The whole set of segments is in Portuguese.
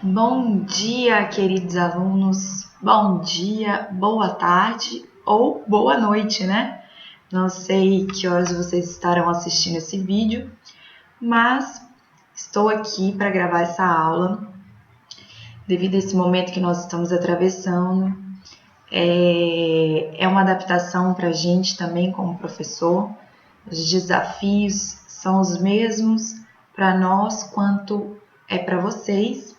Bom dia, queridos alunos. Bom dia, boa tarde ou boa noite, né? Não sei que horas vocês estarão assistindo esse vídeo, mas estou aqui para gravar essa aula devido a esse momento que nós estamos atravessando. É uma adaptação para a gente também como professor. Os desafios são os mesmos para nós quanto é para vocês.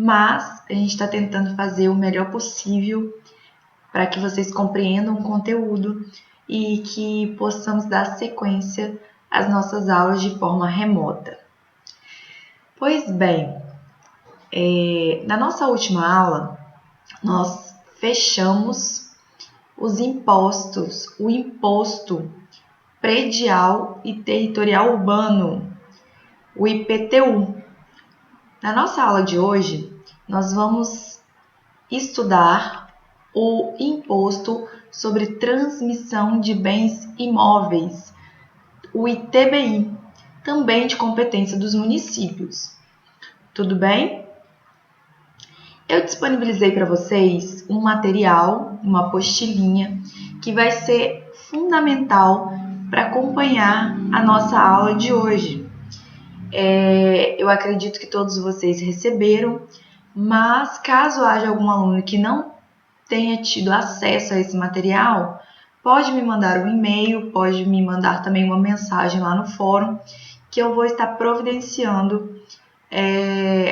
Mas a gente está tentando fazer o melhor possível para que vocês compreendam o conteúdo e que possamos dar sequência às nossas aulas de forma remota. Pois bem, na nossa última aula, nós fechamos os impostos, o imposto predial e territorial urbano, o IPTU. Na nossa aula de hoje, nós vamos estudar o Imposto sobre Transmissão de Bens Imóveis, o ITBI, também de competência dos municípios. Tudo bem? Eu disponibilizei para vocês um material, uma apostilinha, que vai ser fundamental para acompanhar a nossa aula de hoje. Eu acredito que todos vocês receberam, mas caso haja algum aluno que não tenha tido acesso a esse material, pode me mandar um e-mail, pode me mandar também uma mensagem lá no fórum, que eu vou estar providenciando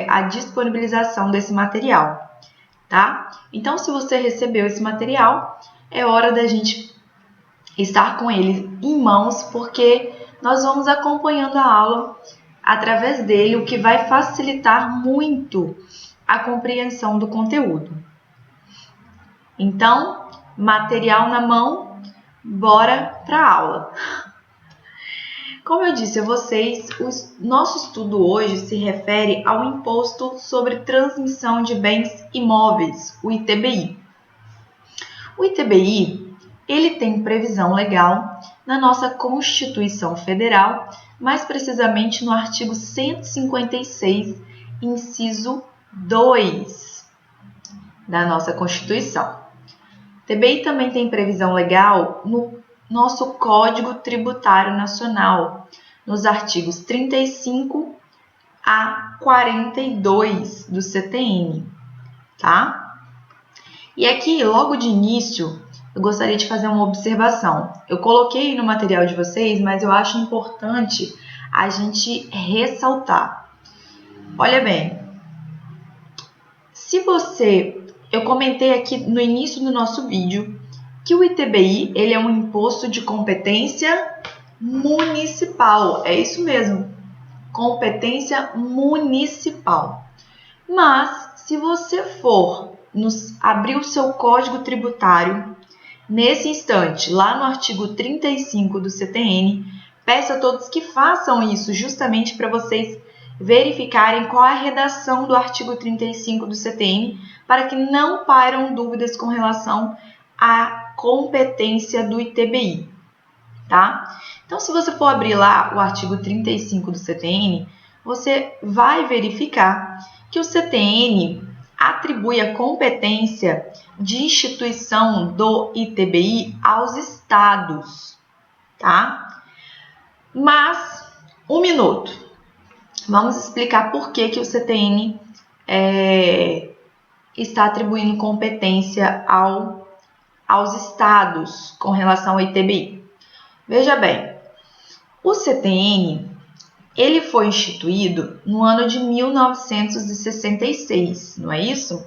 a disponibilização desse material, tá? Então, se você recebeu esse material, é hora da gente estar com ele em mãos, porque nós vamos acompanhando a aula através dele, o que vai facilitar muito a compreensão do conteúdo. Então, material na mão, bora para a aula. Como eu disse a vocês, o nosso estudo hoje se refere ao Imposto sobre Transmissão de Bens Imóveis, o ITBI. O ITBI, ele tem previsão legal na nossa Constituição Federal, mais precisamente no artigo 156, inciso 2 da nossa Constituição. O ITBI também tem previsão legal no nosso Código Tributário Nacional, nos artigos 35 a 42 do CTN, tá? E aqui, logo de início, eu gostaria de fazer uma observação. Eu coloquei no material de vocês, mas eu acho importante a gente ressaltar. Olha bem, eu comentei aqui no início do nosso vídeo que o ITBI ele é um imposto de competência municipal. É isso mesmo, competência municipal. Mas, se você for abrir o seu código tributário, nesse instante, lá no artigo 35 do CTN, peço a todos que façam isso justamente para vocês verificarem qual é a redação do artigo 35 do CTN, para que não pairam dúvidas com relação à competência do ITBI, tá? Então, se você for abrir lá o artigo 35 do CTN, você vai verificar que o CTN atribui a competência de instituição do ITBI aos estados, tá? Mas, um minuto. Vamos explicar por que o CTN está atribuindo competência aos estados com relação ao ITBI. Veja bem, o CTN ele foi instituído no ano de 1966, não é isso?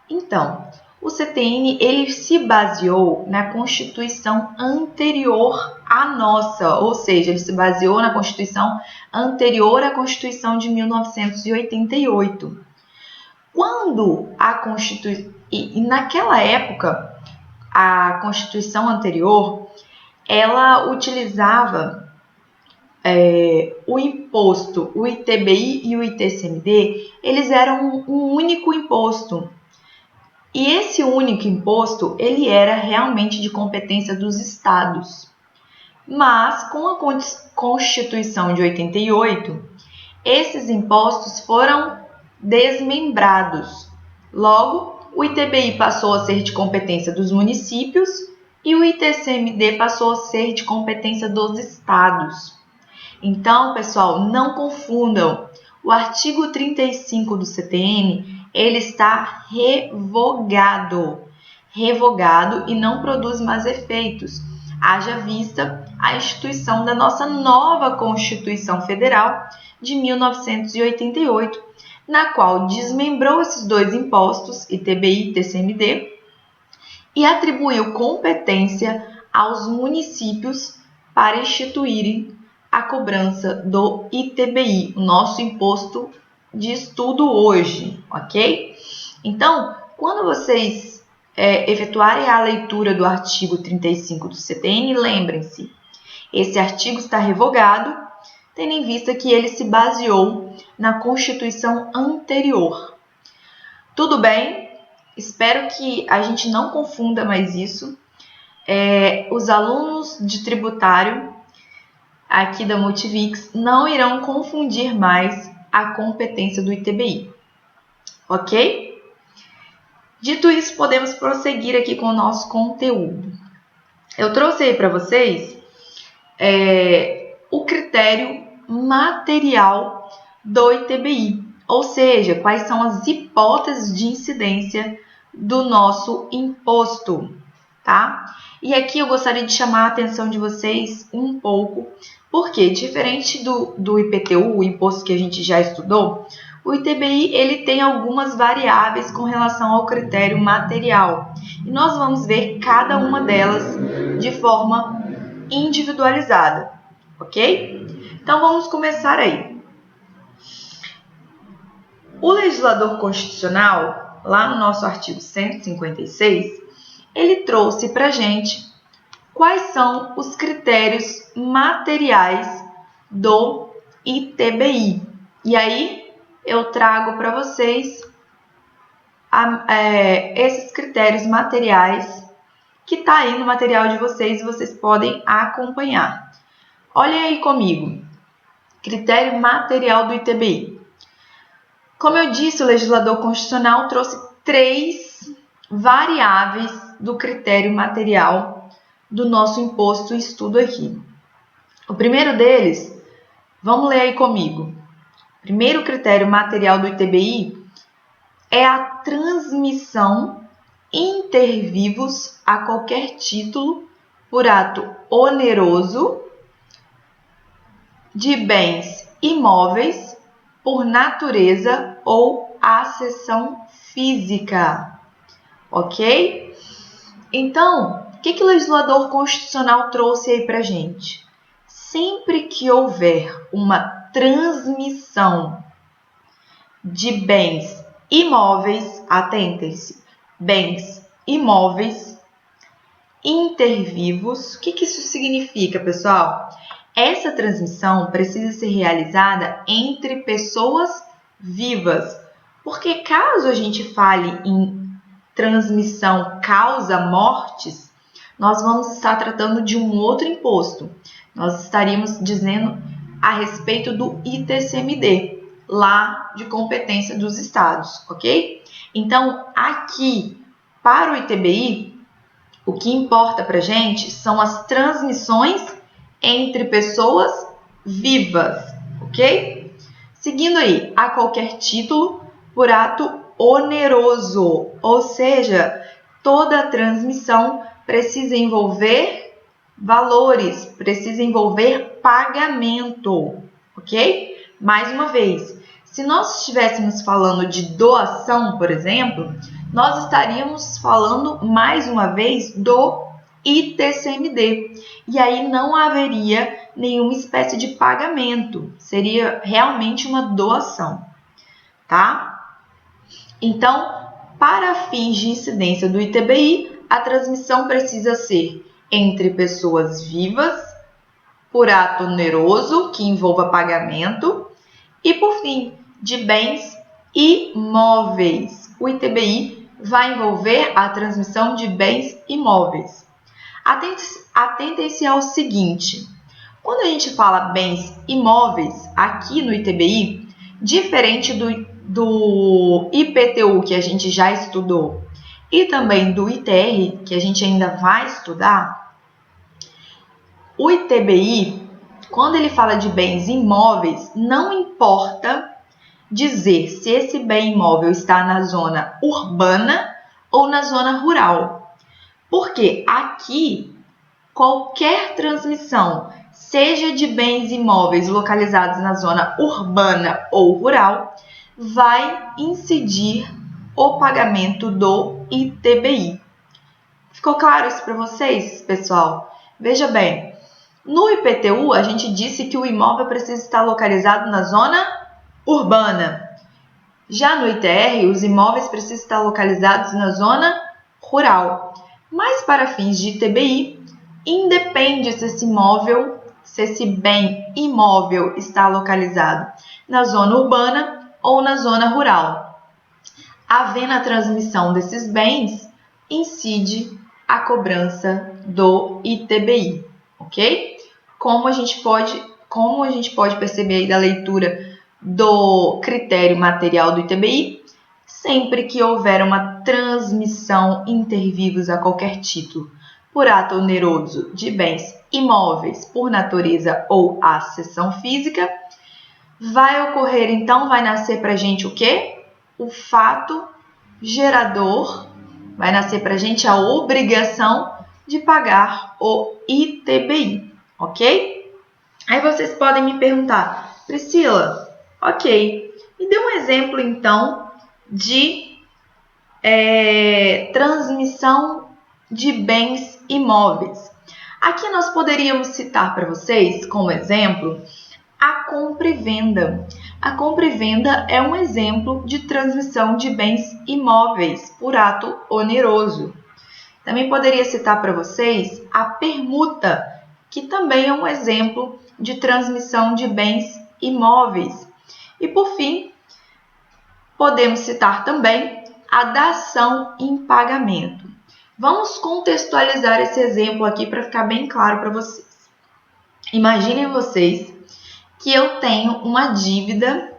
Então, o CTN ele se baseou na Constituição anterior à nossa, ou seja, ele se baseou na Constituição anterior à Constituição de 1988. Quando a Constituição... E naquela época, a Constituição anterior, ela utilizava o imposto, o ITBI e o ITCMD, eles eram um único imposto. E esse único imposto, ele era realmente de competência dos estados. Mas, com a Constituição de 88, esses impostos foram desmembrados. Logo, o ITBI passou a ser de competência dos municípios e o ITCMD passou a ser de competência dos estados. Então, pessoal, não confundam. O artigo 35 do CTN, ele está revogado e não produz mais efeitos. Haja vista a instituição da nossa nova Constituição Federal de 1988, na qual desmembrou esses dois impostos, ITBI e ITCMD, e atribuiu competência aos municípios para instituírem a cobrança do ITBI, o nosso imposto de estudo hoje, ok? Então, quando vocês efetuarem a leitura do artigo 35 do CTN, lembrem-se, esse artigo está revogado, tendo em vista que ele se baseou na Constituição anterior. Tudo bem? Espero que a gente não confunda mais isso. Os alunos de tributário aqui da Multivix não irão confundir mais a competência do ITBI, ok? Dito isso, podemos prosseguir aqui com o nosso conteúdo. Eu trouxe aí para vocês o critério material do ITBI, ou seja, quais são as hipóteses de incidência do nosso imposto, tá? E aqui eu gostaria de chamar a atenção de vocês um pouco, porque diferente do IPTU, o imposto que a gente já estudou, o ITBI ele tem algumas variáveis com relação ao critério material. E nós vamos ver cada uma delas de forma individualizada, ok? Então vamos começar aí. O legislador constitucional, lá no nosso artigo 156, ele trouxe para a gente quais são os critérios materiais do ITBI. E aí eu trago para vocês esses critérios materiais que está aí no material de vocês e vocês podem acompanhar. Olhem aí comigo. Critério material do ITBI. Como eu disse, o legislador constitucional trouxe 3 variáveis do critério material do nosso imposto estudo aqui. O primeiro deles, vamos ler aí comigo. O primeiro critério material do ITBI é a transmissão inter vivos a qualquer título por ato oneroso de bens imóveis por natureza ou acessão física, ok? Então, o que o legislador constitucional trouxe aí pra gente? Sempre que houver uma transmissão de bens imóveis, atentem-se, bens imóveis intervivos, o que isso significa, pessoal? Essa transmissão precisa ser realizada entre pessoas vivas, porque caso a gente fale em transmissão causa mortes, nós vamos estar tratando de um outro imposto. Nós estaríamos dizendo a respeito do ITCMD, lá de competência dos estados, ok? Então, aqui, para o ITBI, o que importa para a gente são as transmissões entre pessoas vivas, ok? Seguindo aí, a qualquer título por ato oneroso, ou seja, toda transmissão precisa envolver valores, precisa envolver pagamento, ok? Mais uma vez, se nós estivéssemos falando de doação, por exemplo, nós estaríamos falando mais uma vez do ITCMD. E aí não haveria nenhuma espécie de pagamento, seria realmente uma doação, tá? Então, para fins de incidência do ITBI, a transmissão precisa ser entre pessoas vivas, por ato oneroso, que envolva pagamento, e por fim, de bens imóveis. O ITBI vai envolver a transmissão de bens imóveis. Atentem-se ao seguinte, quando a gente fala bens imóveis, aqui no ITBI, diferente do IPTU, que a gente já estudou, e também do ITR, que a gente ainda vai estudar, o ITBI, quando ele fala de bens imóveis, não importa dizer se esse bem imóvel está na zona urbana ou na zona rural. Porque aqui, qualquer transmissão, seja de bens imóveis localizados na zona urbana ou rural, vai incidir o pagamento do ITBI. Ficou claro isso para vocês, pessoal? Veja bem, no IPTU a gente disse que o imóvel precisa estar localizado na zona urbana. Já no ITR, os imóveis precisam estar localizados na zona rural. Mas para fins de ITBI, independe se esse bem imóvel está localizado na zona urbana ou na zona rural. Havendo a transmissão desses bens, incide a cobrança do ITBI, ok? Como a gente pode perceber aí da leitura do critério material do ITBI, sempre que houver uma transmissão inter vivos a qualquer título, por ato oneroso de bens imóveis por natureza ou acessão física, vai ocorrer, então, vai nascer para a gente o quê? O fato gerador, vai nascer para a gente a obrigação de pagar o ITBI, ok? Aí vocês podem me perguntar, Priscila, ok, me dê um exemplo, então, de transmissão de bens imóveis. Aqui nós poderíamos citar para vocês, como exemplo, a compra e venda. A compra e venda é um exemplo de transmissão de bens imóveis por ato oneroso. Também poderia citar para vocês a permuta, que também é um exemplo de transmissão de bens imóveis. E por fim, podemos citar também a dação em pagamento. Vamos contextualizar esse exemplo aqui para ficar bem claro para vocês. Imaginem vocês que eu tenho uma dívida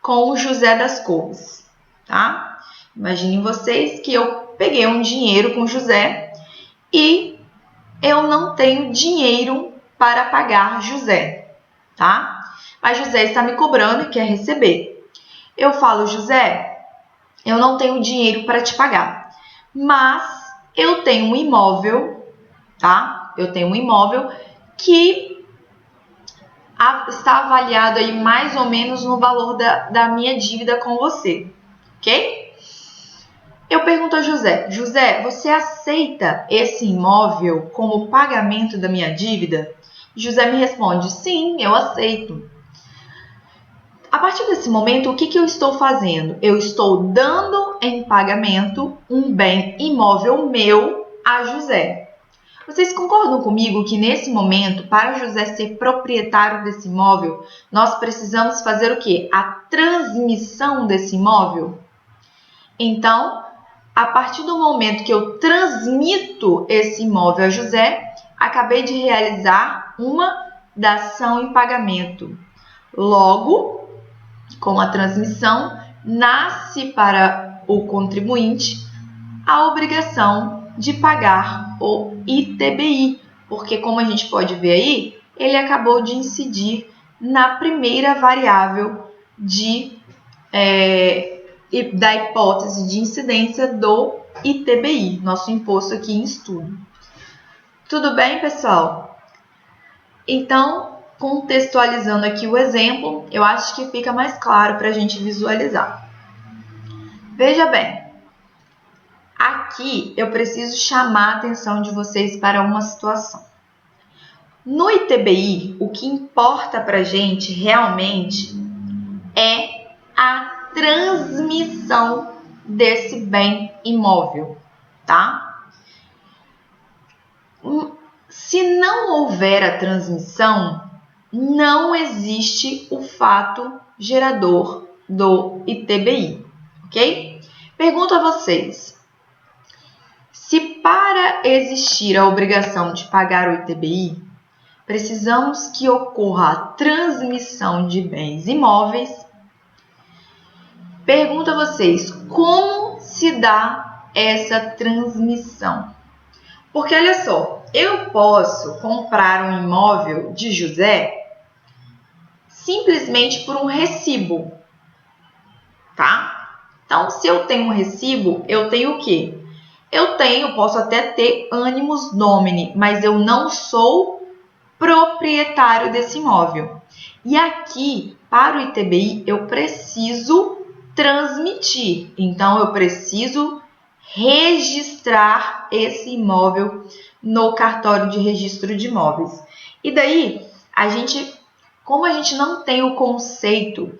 com o José das Couves, tá? Imaginem vocês que eu peguei um dinheiro com o José e eu não tenho dinheiro para pagar José, tá? Mas José está me cobrando e quer receber. Eu falo, José, eu não tenho dinheiro para te pagar, mas eu tenho um imóvel, tá? Eu tenho um imóvel que está avaliado aí mais ou menos no valor da minha dívida com você, ok? Eu pergunto a José, José, você aceita esse imóvel como pagamento da minha dívida? José me responde, sim, eu aceito. A partir desse momento, o que eu estou fazendo? Eu estou dando em pagamento um bem imóvel meu a José. Vocês concordam comigo que nesse momento, para José ser proprietário desse imóvel, nós precisamos fazer o quê? A transmissão desse imóvel? Então, a partir do momento que eu transmito esse imóvel a José, acabei de realizar uma dação em pagamento. Logo, com a transmissão, nasce para o contribuinte a obrigação de pagar o ITBI, porque como a gente pode ver aí, ele acabou de incidir na primeira variável da hipótese de incidência do ITBI, nosso imposto aqui em estudo. Tudo bem, pessoal? Então, contextualizando aqui o exemplo, eu acho que fica mais claro para a gente visualizar. Veja bem, aqui eu preciso chamar a atenção de vocês para uma situação. No ITBI, o que importa para a gente realmente é a transmissão desse bem imóvel, tá? Se não houver a transmissão, não existe o fato gerador do ITBI, ok? Pergunto a vocês, se para existir a obrigação de pagar o ITBI, precisamos que ocorra a transmissão de bens imóveis, Pergunto a vocês, como se dá essa transmissão? Porque olha só, eu posso comprar um imóvel de José simplesmente por um recibo, tá? Então, se eu tenho um recibo, eu tenho o quê? Posso até ter animus domini, mas eu não sou proprietário desse imóvel. E aqui, para o ITBI, eu preciso transmitir. Então, eu preciso registrar esse imóvel no cartório de registro de imóveis. E daí, como a gente não tem o conceito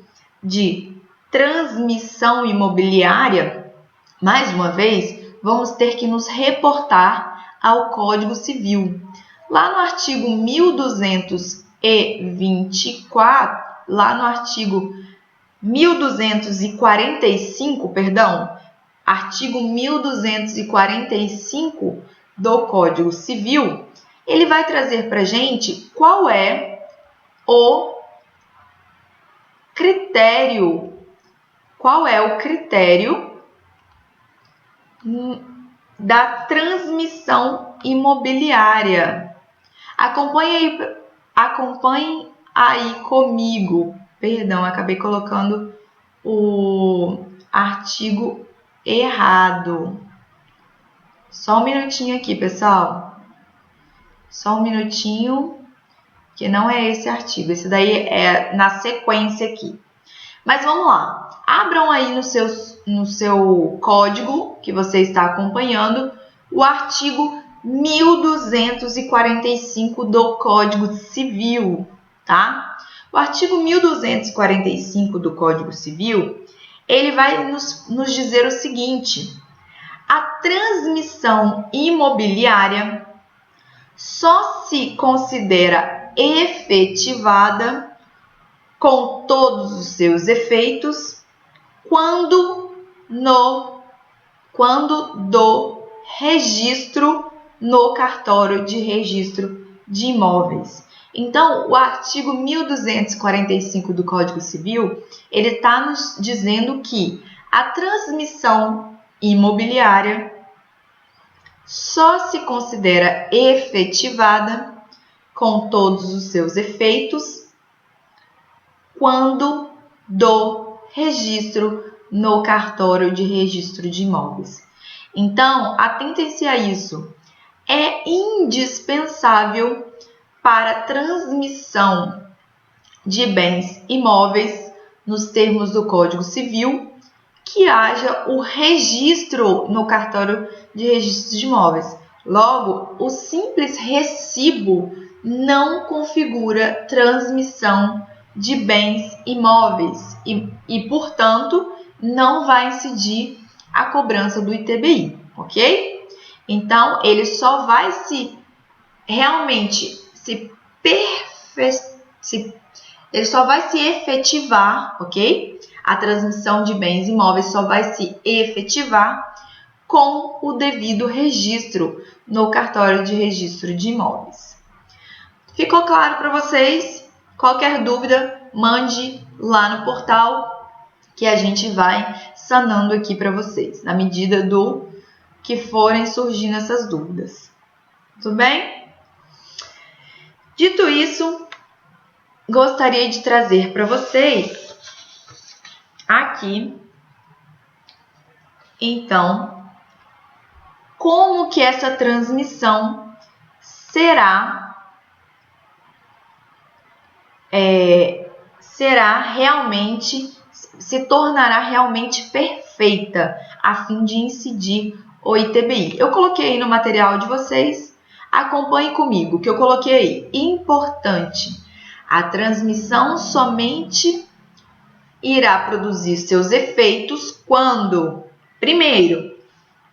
de transmissão imobiliária, mais uma vez, vamos ter que nos reportar ao Código Civil. Lá no artigo 1224, lá no artigo 1245, artigo 1245 do Código Civil, ele vai trazer para a gente qual é o critério da transmissão imobiliária. Acompanhe aí comigo. Perdão, acabei colocando o artigo errado. Só um minutinho aqui, pessoal. Só um minutinho, que não é esse artigo. Esse daí é na sequência aqui. Mas vamos lá. Abram aí no seu código que você está acompanhando o artigo 1245 do Código Civil, tá? O artigo 1245 do Código Civil, ele vai nos dizer o seguinte: a transmissão imobiliária só se considera efetivada com todos os seus efeitos quando do registro no cartório de registro de imóveis. Então, o artigo 1245 do Código Civil, ele está nos dizendo que a transmissão imobiliária só se considera efetivada com todos os seus efeitos quando do registro no cartório de registro de imóveis. Então, atentem-se a isso. É indispensável para a transmissão de bens imóveis, nos termos do Código Civil, que haja o registro no cartório de registro de imóveis. Logo, o simples recibo não configura transmissão de bens imóveis e, portanto, não vai incidir a cobrança do ITBI, ok? Então, ele só vai ele só vai se efetivar, ok? A transmissão de bens imóveis só vai se efetivar com o devido registro no cartório de registro de imóveis. Ficou claro para vocês? Qualquer dúvida, mande lá no portal que a gente vai sanando aqui para vocês, na medida do que forem surgindo essas dúvidas. Tudo bem? Dito isso, gostaria de trazer para vocês aqui, então, como que essa transmissão se tornará realmente perfeita a fim de incidir o ITBI. Eu coloquei aí no material de vocês, acompanhe comigo, que eu coloquei aí. Importante, a transmissão somente irá produzir seus efeitos quando, primeiro,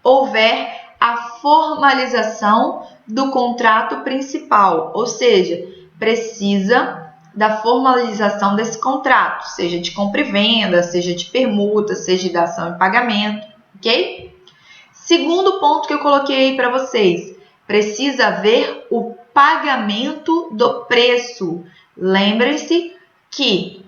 houver a formalização do contrato principal, ou seja, precisa da formalização desse contrato, seja de compra e venda, seja de permuta, seja de dação e pagamento, ok? Segundo ponto que eu coloquei aí para vocês, precisa haver o pagamento do preço. Lembrem-se que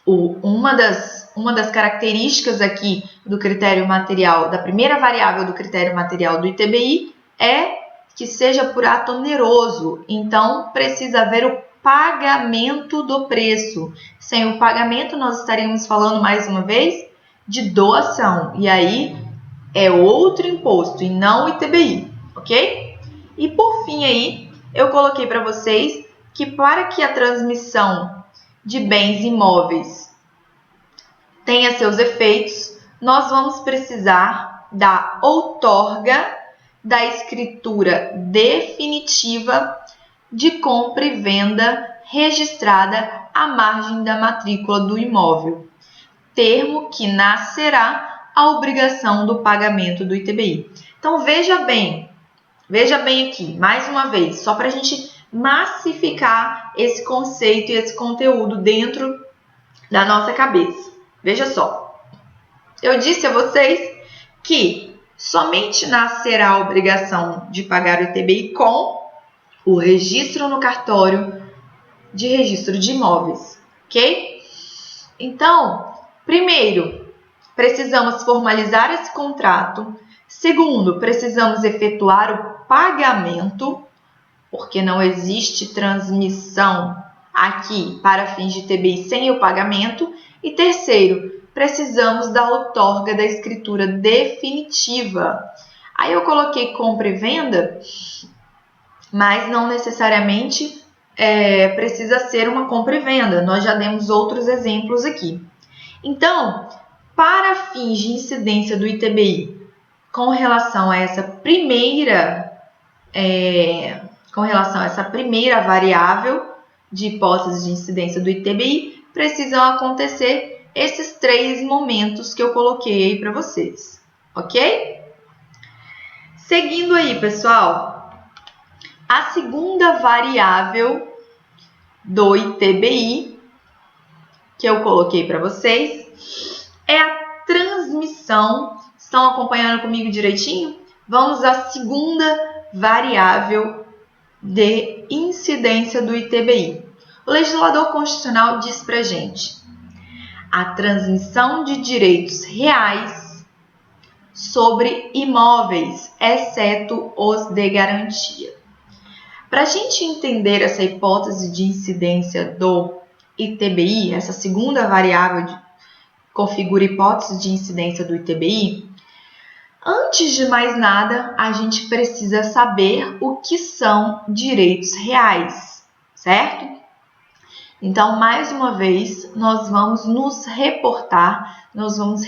uma das características aqui do critério material, da primeira variável do critério material do ITBI, é que seja por ato oneroso. Então, precisa haver o pagamento do preço. Sem o pagamento, nós estaríamos falando, mais uma vez, de doação. E aí, é outro imposto e não o ITBI, ok? E, por fim, aí, eu coloquei para vocês que para que a transmissão de bens imóveis tenha seus efeitos, nós vamos precisar da outorga da escritura definitiva de compra e venda registrada à margem da matrícula do imóvel, termo que nascerá a obrigação do pagamento do ITBI. Então, veja bem aqui, mais uma vez, só para a gente massificar esse conceito e esse conteúdo dentro da nossa cabeça. Veja só, eu disse a vocês que somente nascerá a obrigação de pagar o ITBI com o registro no cartório de registro de imóveis, ok? Então, primeiro, precisamos formalizar esse contrato. Segundo, precisamos efetuar o pagamento, porque não existe transmissão aqui para fins de ITBI sem o pagamento. E terceiro, precisamos da outorga da escritura definitiva. Aí eu coloquei compra e venda, mas não necessariamente precisa ser uma compra e venda. Nós já demos outros exemplos aqui. Então, para fins de incidência do ITBI, com relação a essa primeira variável de hipótese de incidência do ITBI, precisam acontecer esses 3 momentos que eu coloquei aí para vocês, ok? Seguindo aí, pessoal, a segunda variável do ITBI que eu coloquei para vocês é a transmissão. Estão acompanhando comigo direitinho? Vamos à segunda variável de incidência do ITBI. O legislador constitucional diz para a gente: a transmissão de direitos reais sobre imóveis, exceto os de garantia. Para a gente entender essa hipótese de incidência do ITBI, essa segunda variável configura hipótese de incidência do ITBI, antes de mais nada, a gente precisa saber o que são direitos reais, certo? Então, mais uma vez, nós vamos nos reportar, nós vamos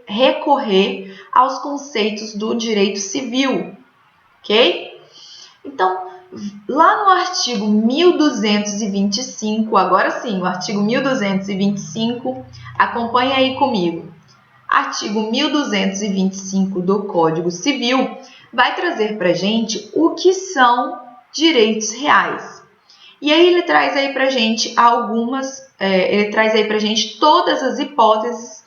recorrer aos conceitos do direito civil, ok? Então, lá no artigo 1225, agora sim, o artigo 1225, acompanha aí comigo. Artigo 1225 do Código Civil vai trazer para a gente o que são direitos reais. E aí ele traz aí para a gente todas as hipóteses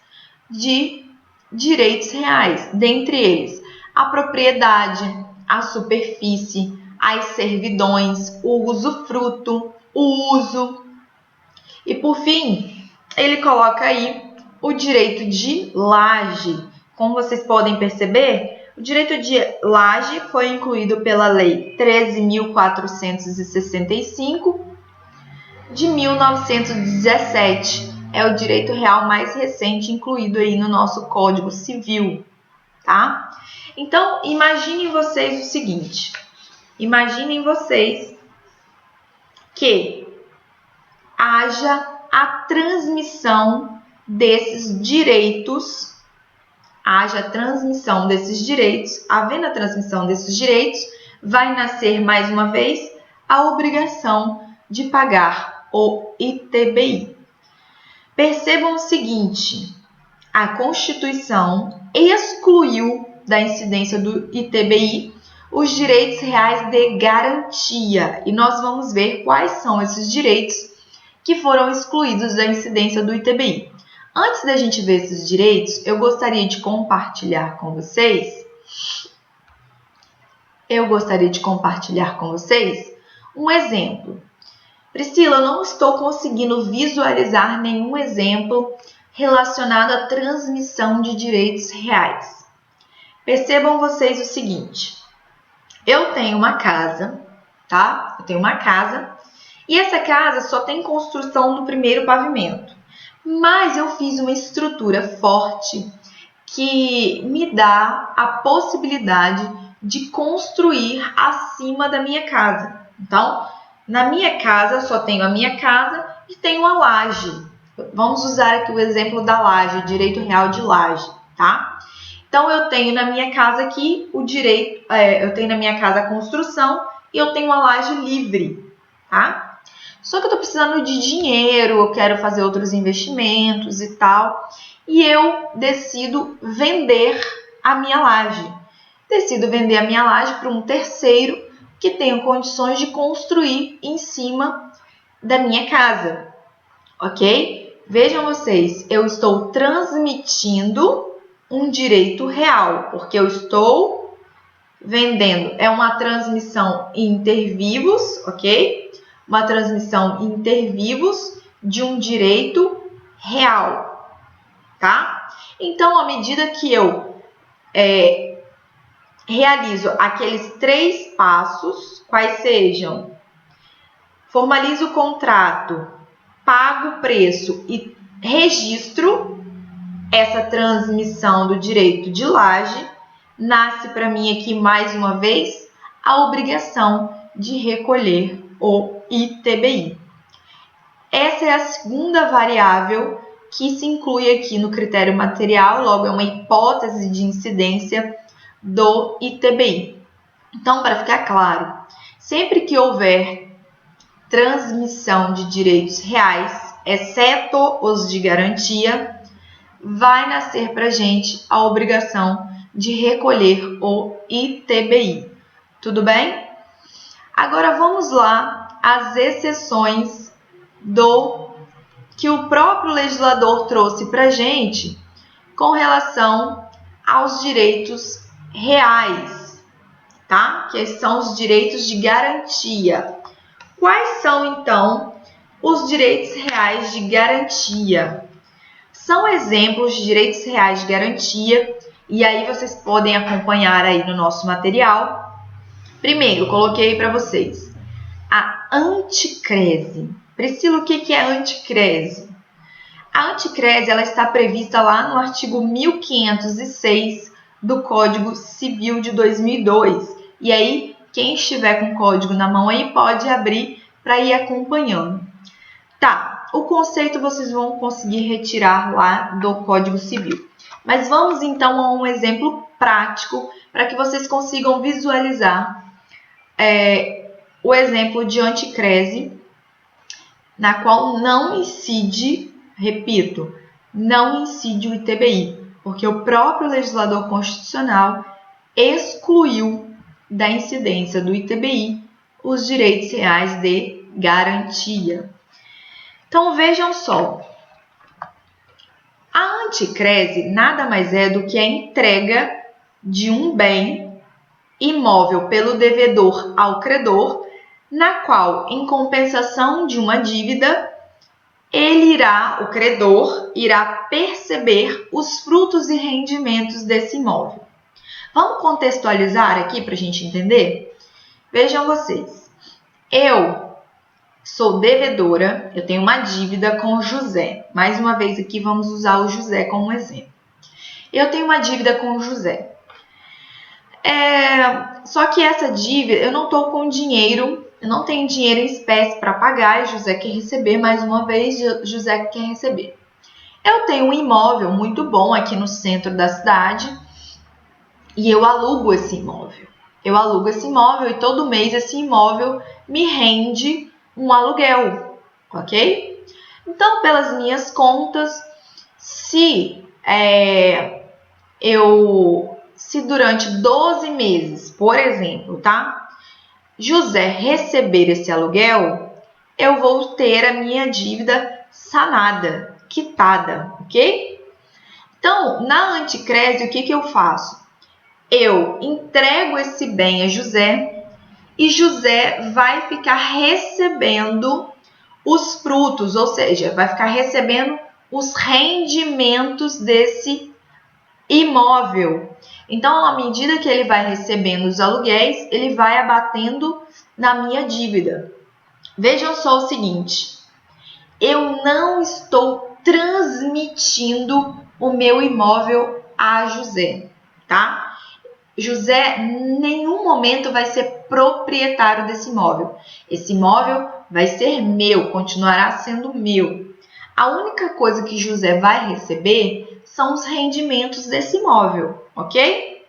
de direitos reais, dentre eles a propriedade, a superfície, as servidões, o usufruto, o uso. E por fim, ele coloca aí o direito de laje. Como vocês podem perceber, o direito de laje foi incluído pela Lei 13.465 de 1917. É o direito real mais recente incluído aí no nosso Código Civil, tá? Então, imaginem vocês o seguinte. Imaginem vocês que haja a transmissão desses direitos, havendo a transmissão desses direitos, vai nascer mais uma vez a obrigação de pagar o ITBI. Percebam o seguinte: a Constituição excluiu da incidência do ITBI os direitos reais de garantia. E nós vamos ver quais são esses direitos que foram excluídos da incidência do ITBI. Antes da gente ver esses direitos, eu gostaria de compartilhar com vocês um exemplo. Priscila, eu não estou conseguindo visualizar nenhum exemplo relacionado à transmissão de direitos reais. Percebam vocês o seguinte, eu tenho uma casa, tá? Eu tenho uma casa e essa casa só tem construção no primeiro pavimento, mas eu fiz uma estrutura forte que me dá a possibilidade de construir acima da minha casa. Então, na minha casa, só tenho a minha casa e tenho a laje. Vamos usar aqui o exemplo da laje, direito real de laje, tá? Então, eu tenho na minha casa aqui o direito, eu tenho na minha casa a construção e eu tenho a laje livre, tá? Só que eu tô precisando de dinheiro, eu quero fazer outros investimentos e tal, e eu decido vender a minha laje. Decido vender a minha laje para um terceiro que tenha condições de construir em cima da minha casa, ok? Vejam vocês, eu estou transmitindo um direito real, porque eu estou vendendo. É uma transmissão inter vivos, ok? Uma transmissão inter vivos de um direito real, tá? Então, à medida que eu realizo aqueles 3 passos, quais sejam: formalizo o contrato, pago o preço e registro essa transmissão do direito de laje, nasce para mim aqui mais uma vez a obrigação de recolher o ITBI. Essa é a segunda variável que se inclui aqui no critério material, logo é uma hipótese de incidência do ITBI. Então, para ficar claro, sempre que houver transmissão de direitos reais, exceto os de garantia, vai nascer para a gente a obrigação de recolher o ITBI. Tudo bem? Agora vamos lá às exceções do que o próprio legislador trouxe para a gente com relação aos direitos reais, tá? Que são os direitos de garantia. Quais são, então, os direitos reais de garantia? São exemplos de direitos reais de garantia, e aí vocês podem acompanhar aí no nosso material. Primeiro, eu coloquei para vocês a anticrese. Priscila, o que é anticrese? A anticrese ela está prevista lá no artigo 1506 do Código Civil de 2002. E aí, quem estiver com o código na mão aí pode abrir para ir acompanhando. Tá, o conceito vocês vão conseguir retirar lá do Código Civil. Mas vamos então a um exemplo prático para que vocês consigam visualizar o exemplo de anticrese, na qual não incide, repito, não incide o ITBI, porque o próprio legislador constitucional excluiu da incidência do ITBI os direitos reais de garantia. Então, vejam só, a anticrese nada mais é do que a entrega de um bem imóvel pelo devedor ao credor, na qual, em compensação de uma dívida, o credor irá perceber os frutos e rendimentos desse imóvel. Vamos contextualizar aqui para a gente entender? Vejam vocês, eu sou devedora, eu tenho uma dívida com o José. Mais uma vez aqui vamos usar o José como exemplo. Eu tenho uma dívida com o José. Só que essa dívida, eu não estou com dinheiro, eu não tenho dinheiro em espécie para pagar, e José quer receber, mais uma vez, José quer receber. Eu tenho um imóvel muito bom aqui no centro da cidade e eu alugo esse imóvel. Eu alugo esse imóvel e todo mês esse imóvel me rende um aluguel, ok? Então, pelas minhas contas, se durante 12 meses, por exemplo, tá? José receber esse aluguel, eu vou ter a minha dívida sanada, quitada, ok? Então, na anticrese, o que eu faço? Eu entrego esse bem a José e José vai ficar recebendo os frutos, ou seja, vai ficar recebendo os rendimentos desse imóvel. Então, à medida que ele vai recebendo os aluguéis, ele vai abatendo na minha dívida. Vejam só o seguinte, eu não estou transmitindo o meu imóvel a José, tá? José, em nenhum momento vai ser proprietário desse imóvel. Esse imóvel vai ser meu, continuará sendo meu. A única coisa que José vai receber são os rendimentos desse imóvel, ok?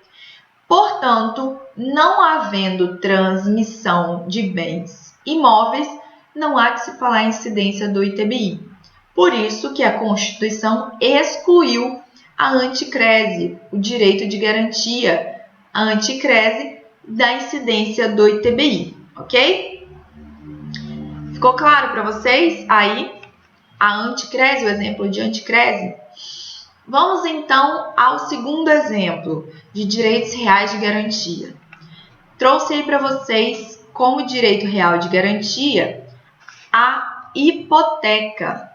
Portanto, não havendo transmissão de bens imóveis, não há que se falar em incidência do ITBI. Por isso que a Constituição excluiu a anticrese, o direito de garantia, a anticrese da incidência do ITBI, ok? Ficou claro para vocês aí a anticrese, o exemplo de anticrese? Vamos então ao segundo exemplo de direitos reais de garantia. Trouxe aí para vocês como direito real de garantia a hipoteca.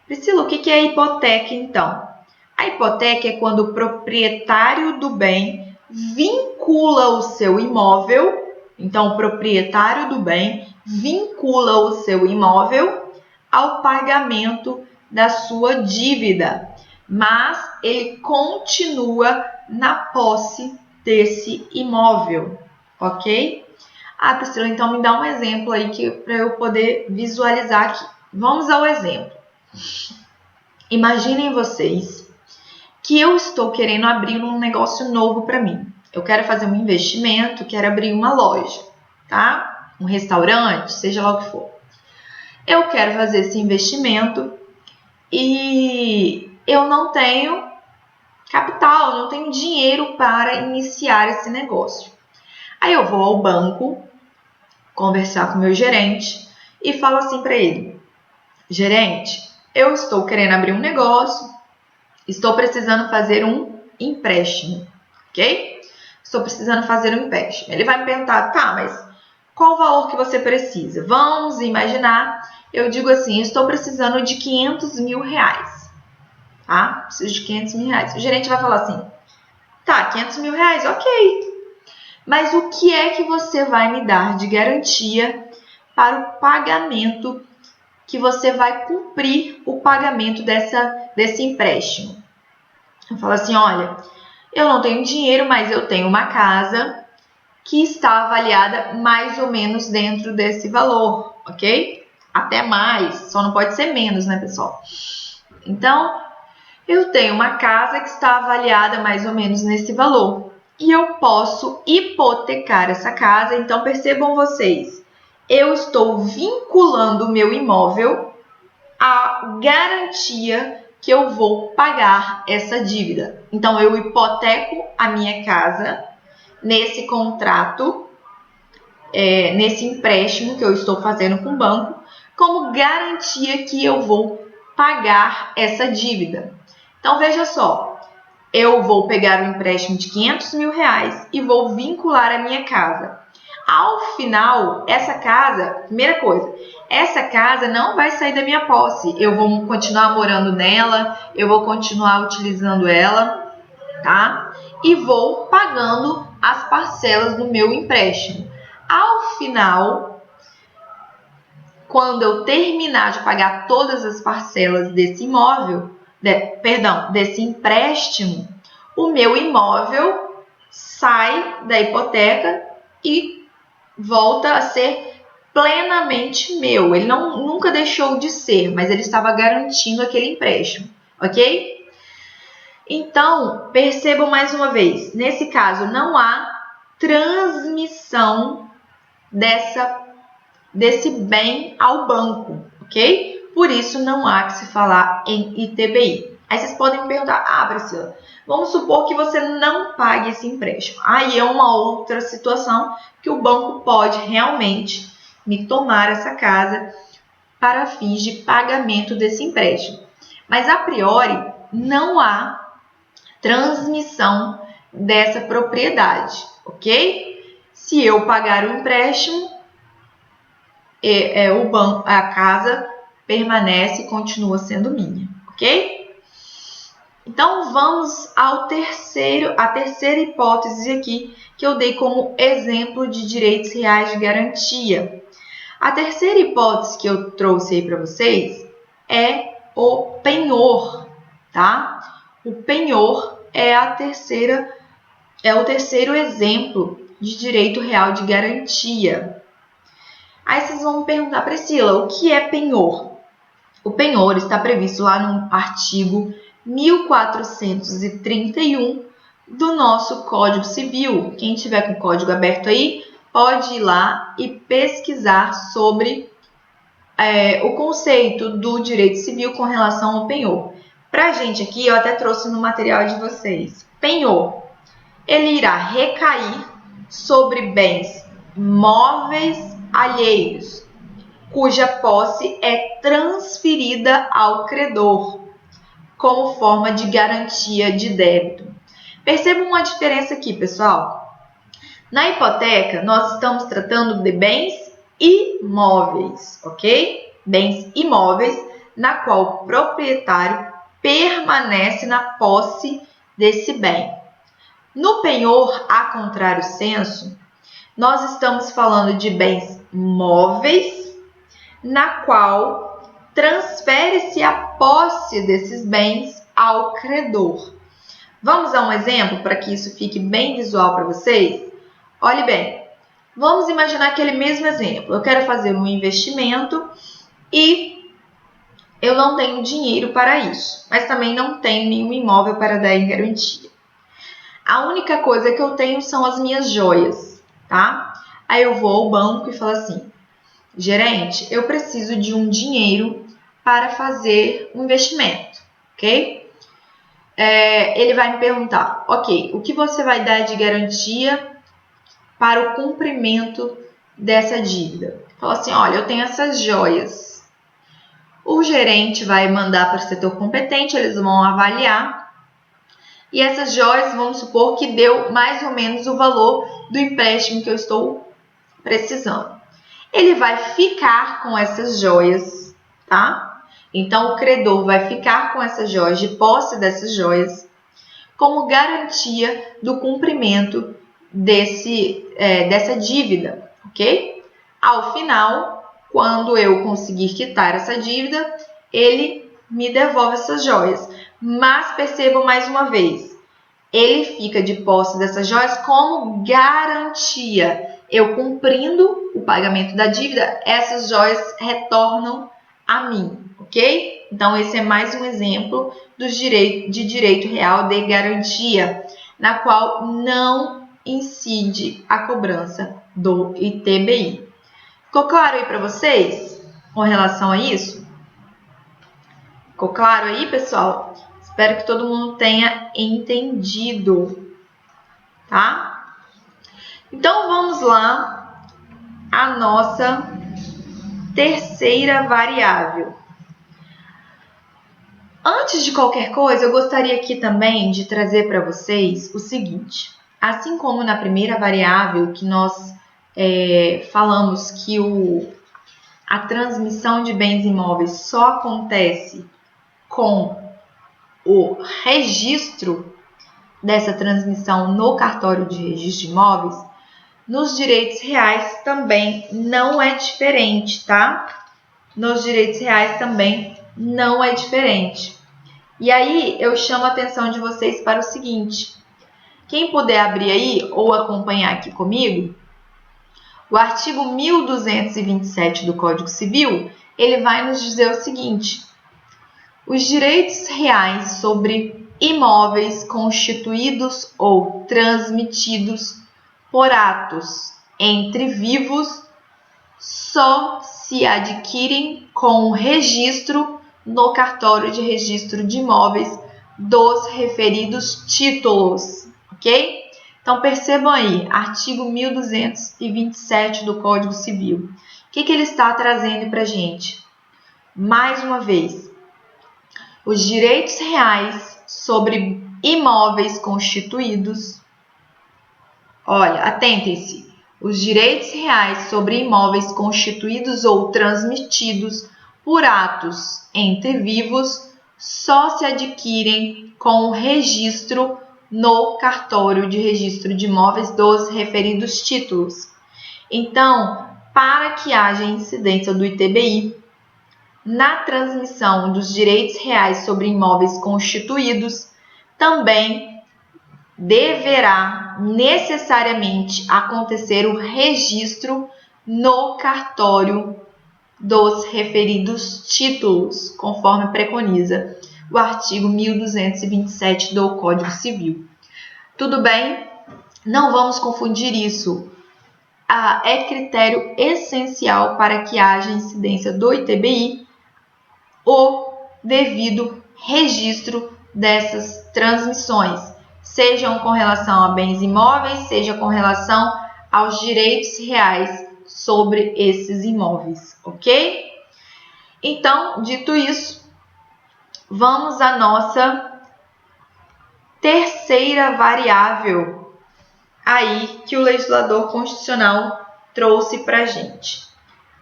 Priscila, o que é hipoteca então? A hipoteca é quando o proprietário do bem vincula o seu imóvel, então o proprietário do bem vincula o seu imóvel ao pagamento da sua dívida, mas ele continua na posse desse imóvel, ok? Ah, Priscila, então me dá um exemplo aí para eu poder visualizar aqui. Vamos ao exemplo. Imaginem vocês que eu estou querendo abrir um negócio novo para mim. Eu quero fazer um investimento, quero abrir uma loja, tá? Um restaurante, seja lá o que for. Eu quero fazer esse investimento e eu não tenho capital, eu não tenho dinheiro para iniciar esse negócio. Aí eu vou ao banco conversar com o meu gerente e falo assim para ele: gerente, eu estou querendo abrir um negócio, estou precisando fazer um empréstimo, ok? Estou precisando fazer um empréstimo. Ele vai me perguntar, tá, mas qual o valor que você precisa? Vamos imaginar, eu digo assim, estou precisando de 500 mil reais, tá? Preciso de 500 mil reais. O gerente vai falar assim, tá, 500 mil reais, ok. Mas o que é que você vai me dar de garantia para o pagamento que você vai cumprir o pagamento desse empréstimo? Eu falo assim, olha, eu não tenho dinheiro, mas eu tenho uma casa que está avaliada mais ou menos dentro desse valor, ok? Até mais, só não pode ser menos, né, pessoal? Então, eu tenho uma casa que está avaliada mais ou menos nesse valor e eu posso hipotecar essa casa. Então, percebam vocês, eu estou vinculando o meu imóvel à garantia que eu vou pagar essa dívida. Então, eu hipoteco a minha casa nesse contrato, nesse empréstimo que eu estou fazendo com o banco, como garantia que eu vou pagar essa dívida. Então, veja só, eu vou pegar um empréstimo de 500 mil reais e vou vincular a minha casa. Ao final, essa casa, primeira coisa, essa casa não vai sair da minha posse. Eu vou continuar morando nela, eu vou continuar utilizando ela, tá? E vou pagando as parcelas do meu empréstimo. Ao final, quando eu terminar de pagar todas as parcelas desse imóvel, desse empréstimo, o meu imóvel sai da hipoteca e volta a ser plenamente meu. Ele nunca deixou de ser, mas ele estava garantindo aquele empréstimo, ok? Então, percebam mais uma vez, nesse caso não há transmissão desse bem ao banco, ok? Por isso não há que se falar em ITBI. Aí vocês podem me perguntar, Priscila, vamos supor que você não pague esse empréstimo. Aí é uma outra situação que o banco pode realmente me tomar essa casa para fins de pagamento desse empréstimo. Mas a priori não há transmissão dessa propriedade, ok? Se eu pagar o empréstimo, a casa permanece e continua sendo minha, ok? Então, vamos à terceira hipótese aqui, que eu dei como exemplo de direitos reais de garantia. A terceira hipótese que eu trouxe aí para vocês é o penhor, tá? O penhor é o terceiro exemplo de direito real de garantia. Aí vocês vão me perguntar, Priscila, o que é penhor? O penhor está previsto lá no artigo 1431 do nosso Código Civil. Quem tiver com o código aberto aí, pode ir lá e pesquisar sobre o conceito do direito civil com relação ao penhor. Para a gente aqui, eu até trouxe no material de vocês. Penhor, ele irá recair sobre bens móveis alheios, cuja posse é transferida ao credor, como forma de garantia de débito. Percebam uma diferença aqui, pessoal. Na hipoteca, nós estamos tratando de bens imóveis, ok? Bens imóveis, na qual o proprietário permanece na posse desse bem. No penhor, a contrário senso, nós estamos falando de bens móveis, na qual transfere-se a posse desses bens ao credor. Vamos a um exemplo para que isso fique bem visual para vocês? Olhe bem, vamos imaginar aquele mesmo exemplo. Eu quero fazer um investimento e eu não tenho dinheiro para isso, mas também não tenho nenhum imóvel para dar em garantia. A única coisa que eu tenho são as minhas joias, tá? Aí eu vou ao banco e falo assim, gerente, eu preciso de um dinheiro para fazer um investimento, ok? Ele vai me perguntar, ok, o que você vai dar de garantia para o cumprimento dessa dívida? Fala assim, olha, eu tenho essas joias. O gerente vai mandar para o setor competente, eles vão avaliar. E essas joias, vamos supor que deu mais ou menos o valor do empréstimo que eu estou precisando. Ele vai ficar com essas joias, tá? Então, o credor vai ficar com essas joias, de posse dessas joias, como garantia do cumprimento dessa dívida, ok? Ao final, quando eu conseguir quitar essa dívida, ele me devolve essas joias. Mas percebam mais uma vez, ele fica de posse dessas joias como garantia. Eu cumprindo o pagamento da dívida, essas joias retornam a mim, ok? Então, esse é mais um exemplo de direito real de garantia, na qual não incide a cobrança do ITBI. Ficou claro aí para vocês com relação a isso? Ficou claro aí, pessoal? Espero que todo mundo tenha entendido, tá? Então, vamos lá à nossa terceira variável. Antes de qualquer coisa, eu gostaria aqui também de trazer para vocês o seguinte. Assim como na primeira variável que nós falamos que a transmissão de bens imóveis só acontece com o registro dessa transmissão no cartório de registro de imóveis, nos direitos reais também não é diferente, tá? Nos direitos reais também não é diferente. E aí eu chamo a atenção de vocês para o seguinte. Quem puder abrir aí ou acompanhar aqui comigo, o artigo 1227 do Código Civil, ele vai nos dizer o seguinte: os direitos reais sobre imóveis constituídos ou transmitidos por atos entre vivos só se adquirem com o registro no cartório de registro de imóveis dos referidos títulos, ok? Então, percebam aí, artigo 1227 do Código Civil. O que ele está trazendo para a gente? Mais uma vez, os direitos reais sobre imóveis constituídos. Olha, atentem-se. Os direitos reais sobre imóveis constituídos ou transmitidos por atos entre vivos só se adquirem com o registro no cartório de registro de imóveis dos referidos títulos. Então, para que haja incidência do ITBI na transmissão dos direitos reais sobre imóveis constituídos, também deverá necessariamente acontecer o registro no cartório dos referidos títulos, conforme preconiza o artigo 1227 do Código Civil. Tudo bem? Não vamos confundir isso. É critério essencial para que haja incidência do ITBI o devido registro dessas transmissões, sejam com relação a bens imóveis, seja com relação aos direitos reais sobre esses imóveis, ok? Então, dito isso, vamos à nossa terceira variável aí que o legislador constitucional trouxe para a gente.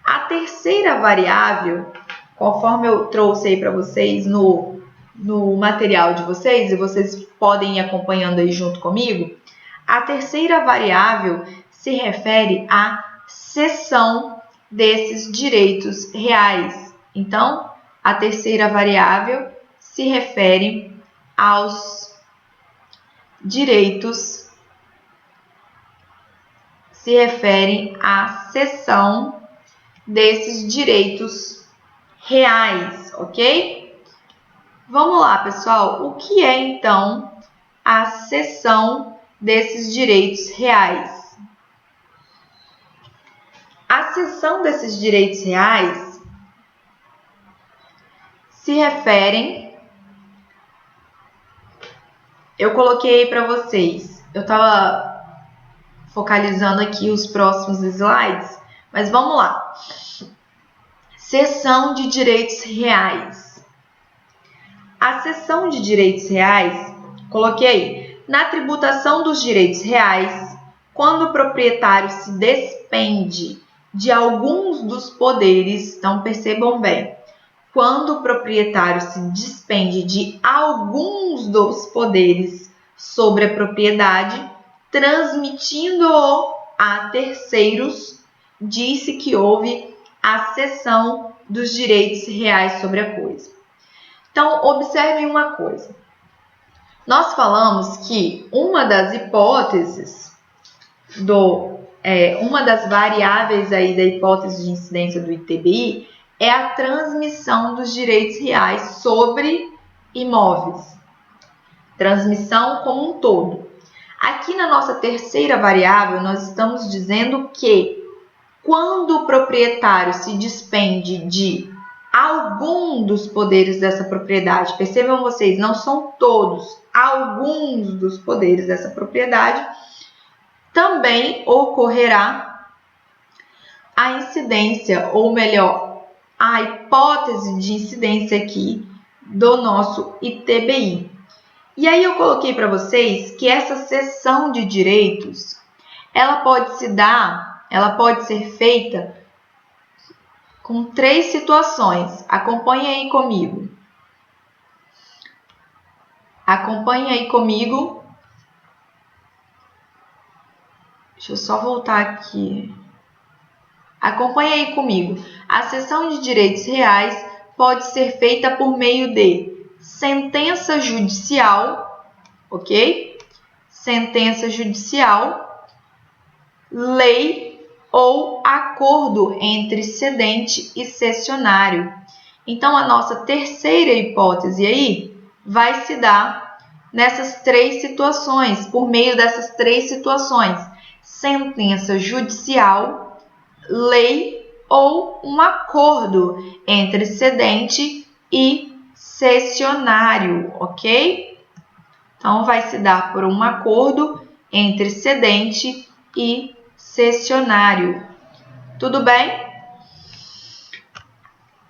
A terceira variável, conforme eu trouxe aí para vocês no material de vocês, e vocês podem ir acompanhando aí junto comigo, a terceira variável se refere à cessão desses direitos reais. Então, a terceira variável se refere aos direitos, se refere à cessão desses direitos reais, ok? Vamos lá, pessoal. O que é, então, a cessão desses direitos reais? A cessão desses direitos reais se referem... Eu coloquei para vocês. Eu estava focalizando aqui os próximos slides, mas vamos lá. Cessão de direitos reais. A cessão de direitos reais, coloquei aí, na tributação dos direitos reais, quando o proprietário se despende de alguns dos poderes, então percebam bem, quando o proprietário se despende de alguns dos poderes sobre a propriedade, transmitindo-o a terceiros, disse que houve a cessão dos direitos reais sobre a coisa. Então, observem uma coisa. Nós falamos que uma das hipóteses uma das variáveis aí da hipótese de incidência do ITBI é a transmissão dos direitos reais sobre imóveis. Transmissão como um todo. Aqui na nossa terceira variável, nós estamos dizendo que quando o proprietário se despende de algum dos poderes dessa propriedade, percebam vocês, não são todos, alguns dos poderes dessa propriedade, também ocorrerá a incidência, ou melhor, a hipótese de incidência aqui do nosso ITBI. E aí eu coloquei para vocês que essa cessão de direitos, ela pode ser feita com 3 situações. Acompanhe aí comigo. Acompanhe aí comigo. Deixa eu só voltar aqui. Acompanhe aí comigo. A cessão de direitos reais pode ser feita por meio de sentença judicial, ok? Sentença judicial, lei ou acordo entre cedente e cessionário. Então, a nossa terceira hipótese aí vai se dar nessas 3 situações, por meio dessas 3 situações. Sentença judicial, lei ou um acordo entre cedente e cessionário, ok? Então, vai se dar por um acordo entre cedente e cessionário. Tudo bem?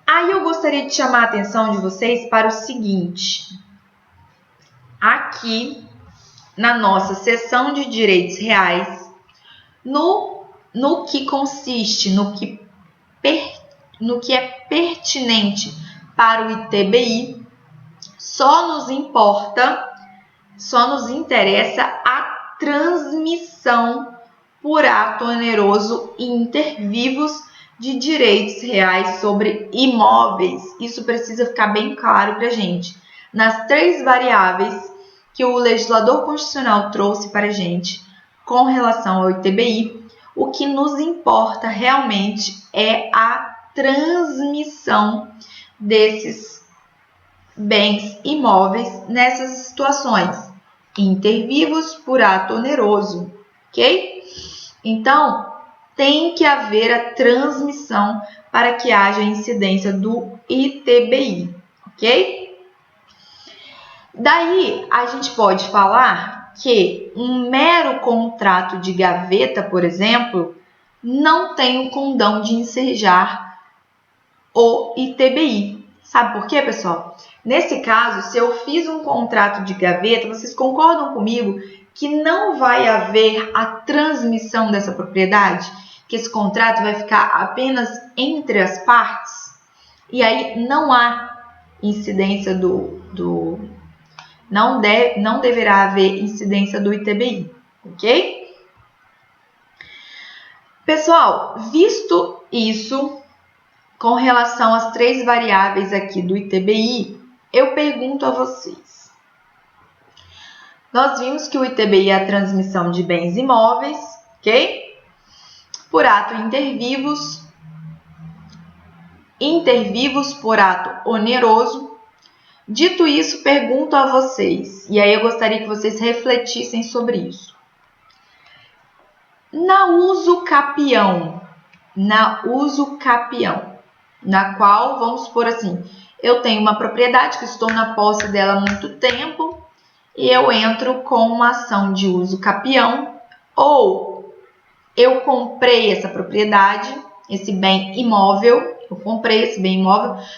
Aí eu gostaria de chamar a atenção de vocês para o seguinte. Aqui, na nossa seção de direitos reais, no no que consiste, no que é pertinente para o ITBI, só nos interessa a transmissão por ato oneroso inter vivos de direitos reais sobre imóveis. Isso precisa ficar bem claro para a gente. Nas 3 variáveis que o legislador constitucional trouxe para a gente com relação ao ITBI, o que nos importa realmente é a transmissão desses bens imóveis nessas situações intervivos por ato oneroso, ok? Então, tem que haver a transmissão para que haja incidência do ITBI, ok? Daí, a gente pode falar que um mero contrato de gaveta, por exemplo, não tem o condão de ensejar o ITBI. Sabe por quê, pessoal? Nesse caso, se eu fiz um contrato de gaveta, vocês concordam comigo que não vai haver a transmissão dessa propriedade? Que esse contrato vai ficar apenas entre as partes? E aí não há incidência não deverá haver incidência do ITBI, ok? Pessoal, visto isso, com relação às 3 variáveis aqui do ITBI, eu pergunto a vocês. Nós vimos que o ITBI é a transmissão de bens imóveis, ok? Por ato intervivos por ato oneroso. Dito isso, pergunto a vocês, e aí eu gostaria que vocês refletissem sobre isso. Na uso capião, na qual, vamos supor assim, eu tenho uma propriedade que estou na posse dela há muito tempo e eu entro com uma ação de uso capião, ou eu comprei essa propriedade, esse bem imóvel,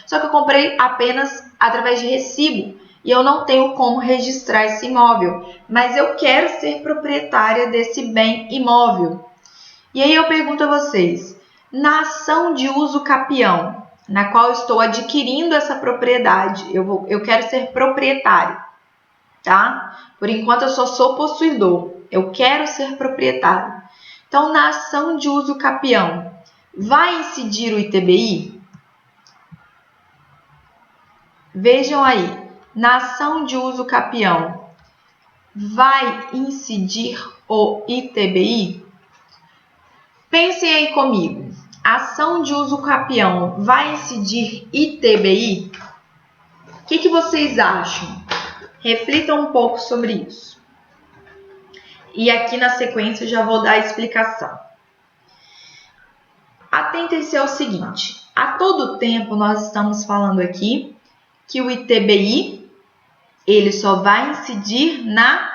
só que eu comprei apenas através de recibo e eu não tenho como registrar esse imóvel, mas eu quero ser proprietária desse bem imóvel. E aí eu pergunto a vocês, na ação de uso capião, na qual eu estou adquirindo essa propriedade, eu quero ser proprietário, tá? Por enquanto eu só sou possuidor, eu quero ser proprietário. Então, na ação de uso capião, vai incidir o ITBI? Vejam aí, na ação de uso capião, vai incidir o ITBI? Pensem aí comigo, a ação de uso capião vai incidir ITBI? O que vocês acham? Reflitam um pouco sobre isso. E aqui na sequência eu já vou dar a explicação. Atentem-se ao seguinte, a todo tempo nós estamos falando aqui que o ITBI, ele só vai incidir na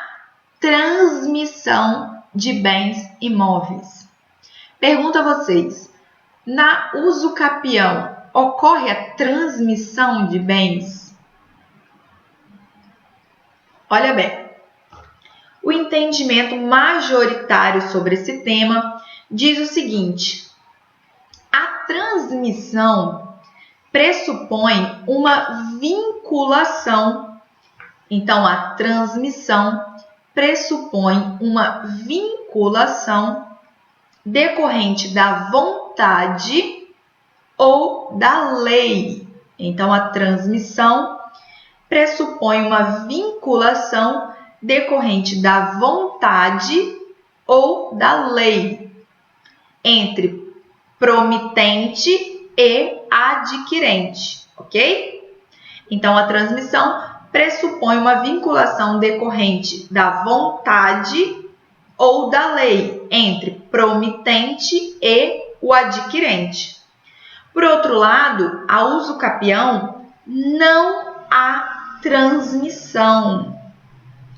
transmissão de bens imóveis. Pergunto a vocês, na uso capião, ocorre a transmissão de bens? Olha bem, o entendimento majoritário sobre esse tema diz o seguinte, a transmissão pressupõe uma vinculação. Então, a transmissão pressupõe uma vinculação decorrente da vontade ou da lei. Então, a transmissão pressupõe uma vinculação decorrente da vontade ou da lei entre promitente e adquirente, ok? Então, a transmissão pressupõe uma vinculação decorrente da vontade ou da lei entre promitente e o adquirente. Por outro lado, a uso capião não há transmissão.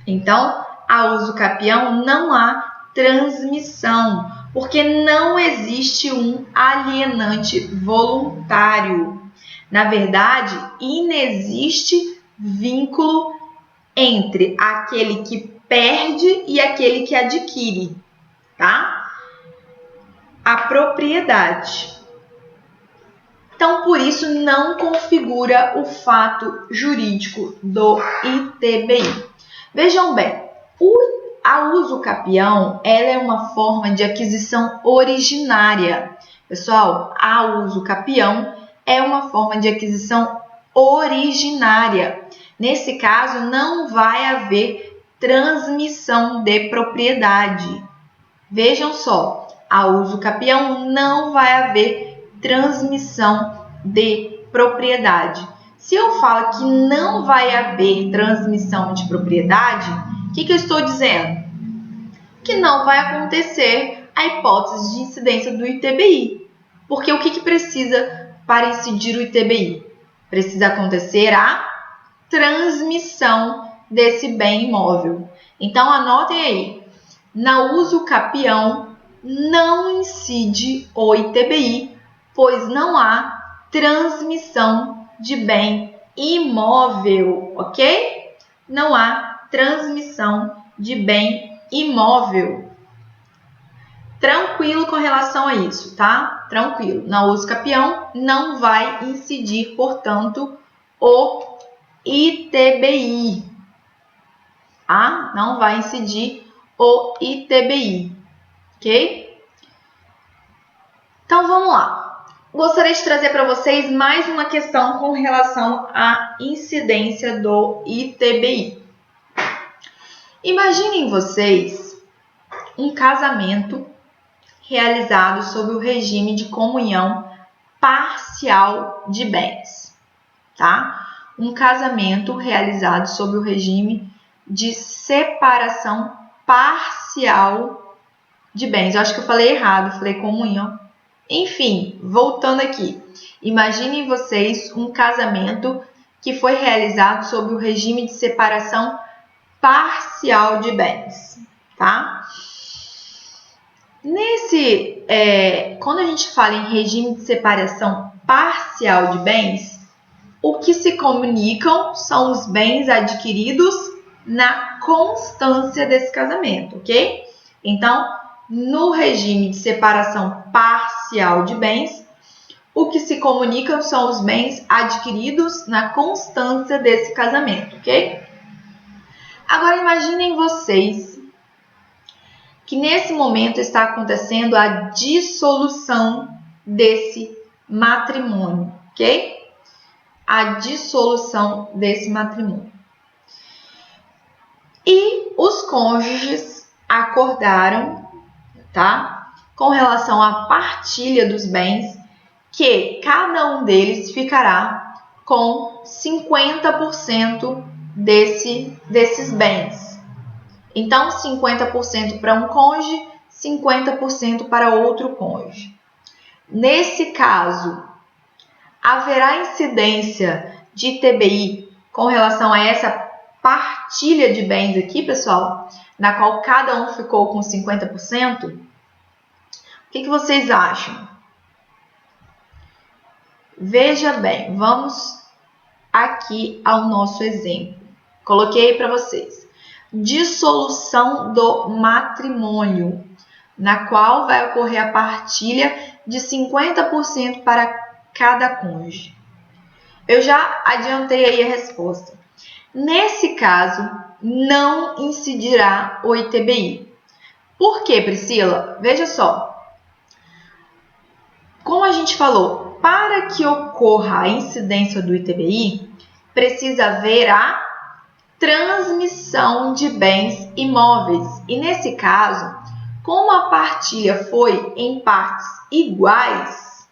Então, a uso capião não há transmissão, porque não existe um alienante voluntário. Na verdade, inexiste vínculo entre aquele que perde e aquele que adquire, tá? a propriedade. Então, por isso, não configura o fato jurídico do ITBI. Vejam bem, a uso capião ela é uma forma de aquisição originária. Pessoal, a uso capião é uma forma de aquisição originária. Nesse caso, não vai haver transmissão de propriedade. Vejam só, a uso capião não vai haver transmissão de propriedade. Se eu falo que não vai haver transmissão de propriedade, o que eu estou dizendo? Que não vai acontecer a hipótese de incidência do ITBI. Porque o que precisa para incidir o ITBI? Precisa acontecer a transmissão desse bem imóvel. Então, anotem aí. Na uso capião, não incide o ITBI, pois não há transmissão de bem imóvel, ok? Não há transmissão de bem imóvel. Tranquilo com relação a isso, tá? Tranquilo. Na uso capião, não vai incidir, portanto, o ITBI. Ah, não vai incidir o ITBI, ok? Então, vamos lá. Gostaria de trazer para vocês mais uma questão com relação à incidência do ITBI. Imaginem vocês um casamento realizado sob o regime de comunhão parcial de bens, tá? Um casamento realizado sob o regime de separação parcial de bens. Eu acho que eu falei errado, falei comunhão. Enfim, voltando aqui. Imaginem vocês um casamento que foi realizado sob o regime de separação parcial de bens, tá? Quando a gente fala em regime de separação parcial de bens, o que se comunicam são os bens adquiridos na constância desse casamento, ok? Então, no regime de separação parcial de bens, o que se comunicam são os bens adquiridos na constância desse casamento, ok? Agora, imaginem vocês que nesse momento está acontecendo a dissolução desse matrimônio, ok? A dissolução desse matrimônio. E os cônjuges acordaram, tá? Com relação à partilha dos bens, que cada um deles ficará com 50% desses bens. Então, 50% para um cônjuge, 50% para outro cônjuge. Nesse caso, haverá incidência de ITBI com relação a essa partilha de bens aqui, pessoal, na qual cada um ficou com 50%? O que vocês acham? Veja bem, vamos aqui ao nosso exemplo. Coloquei para vocês. Dissolução do matrimônio, na qual vai ocorrer a partilha de 50% para cada cônjuge. Eu já adiantei aí a resposta. Nesse caso, não incidirá o ITBI. Por quê, Priscila? Veja só. Como a gente falou, para que ocorra a incidência do ITBI, precisa haver a transmissão de bens imóveis. E nesse caso, como a partilha foi em partes iguais,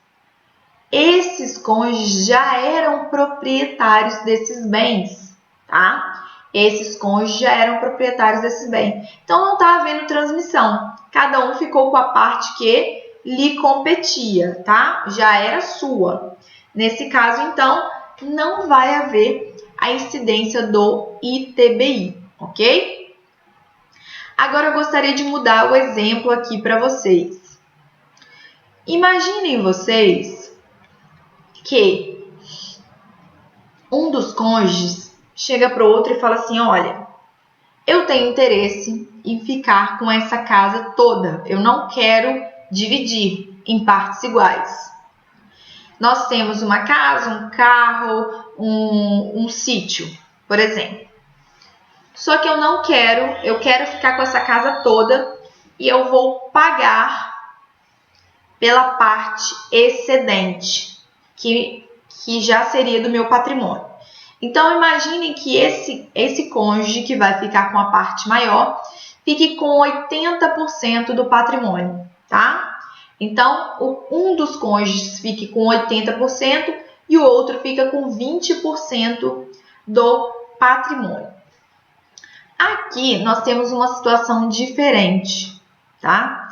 esses cônjuges já eram proprietários desses bens, tá? Esses cônjuges já eram proprietários desses bens. Então, não está havendo transmissão. Cada um ficou com a parte que lhe competia, tá? Já era sua. Nesse caso, então, não vai haver a incidência do ITBI, ok? Agora eu gostaria de mudar o exemplo aqui para vocês. Imaginem vocês que um dos cônjuges chega para o outro e fala assim, olha, eu tenho interesse em ficar com essa casa toda, eu não quero dividir em partes iguais. Nós temos uma casa, um carro, um sítio, por exemplo. Só que eu quero ficar com essa casa toda e eu vou pagar pela parte excedente, que já seria do meu patrimônio. Então, imaginem que esse cônjuge que vai ficar com a parte maior fique com 80% do patrimônio, tá? Então, um dos cônjuges fique com 80% e o outro fica com 20% do patrimônio. Aqui, nós temos uma situação diferente, tá?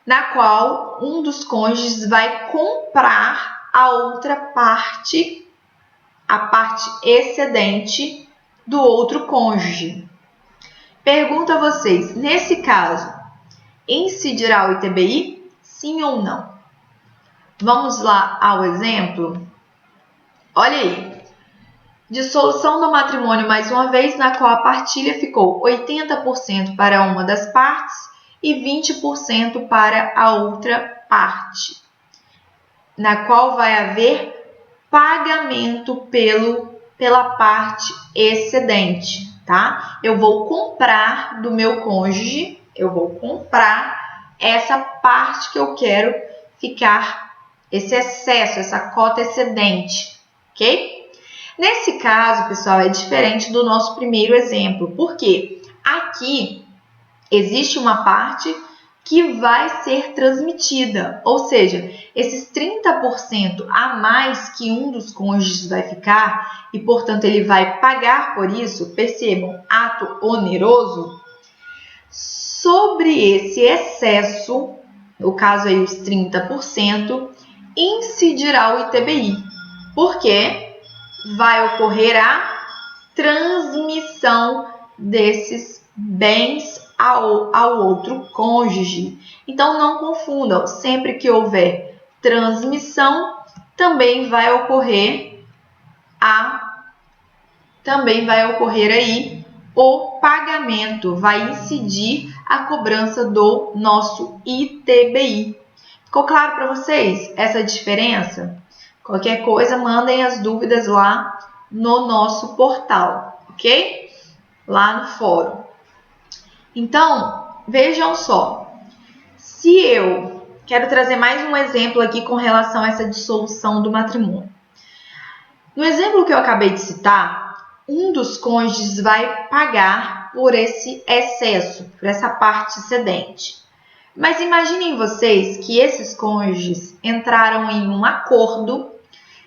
Na qual um dos cônjuges vai comprar a outra parte, a parte excedente do outro cônjuge. Pergunto a vocês, nesse caso, incidirá o ITBI? Sim ou não? Vamos lá ao exemplo? Olha aí. Dissolução do matrimônio mais uma vez, na qual a partilha ficou 80% para uma das partes e 20% para a outra parte, na qual vai haver pagamento pela parte excedente, tá? Eu vou comprar do meu cônjuge, eu vou comprar essa parte que eu quero ficar, esse excesso, essa cota excedente, ok? Nesse caso, pessoal, é diferente do nosso primeiro exemplo, porque aqui existe uma parte que vai ser transmitida, ou seja, esses 30% a mais que um dos cônjuges vai ficar e, portanto, ele vai pagar por isso, percebam, ato oneroso, sobre esse excesso, no caso aí os 30%, incidirá o ITBI, porque vai ocorrer a transmissão desses bens ao outro cônjuge. Então, não confundam, sempre que houver transmissão, também vai ocorrer aí o pagamento, vai incidir a cobrança do nosso ITBI. Ficou claro para vocês essa diferença? Qualquer coisa, mandem as dúvidas lá no nosso portal, ok? Lá no fórum. Então, vejam só, se eu quero trazer mais um exemplo aqui com relação a essa dissolução do matrimônio. No exemplo que eu acabei de citar, um dos cônjuges vai pagar por esse excesso, por essa parte excedente. Mas imaginem vocês que esses cônjuges entraram em um acordo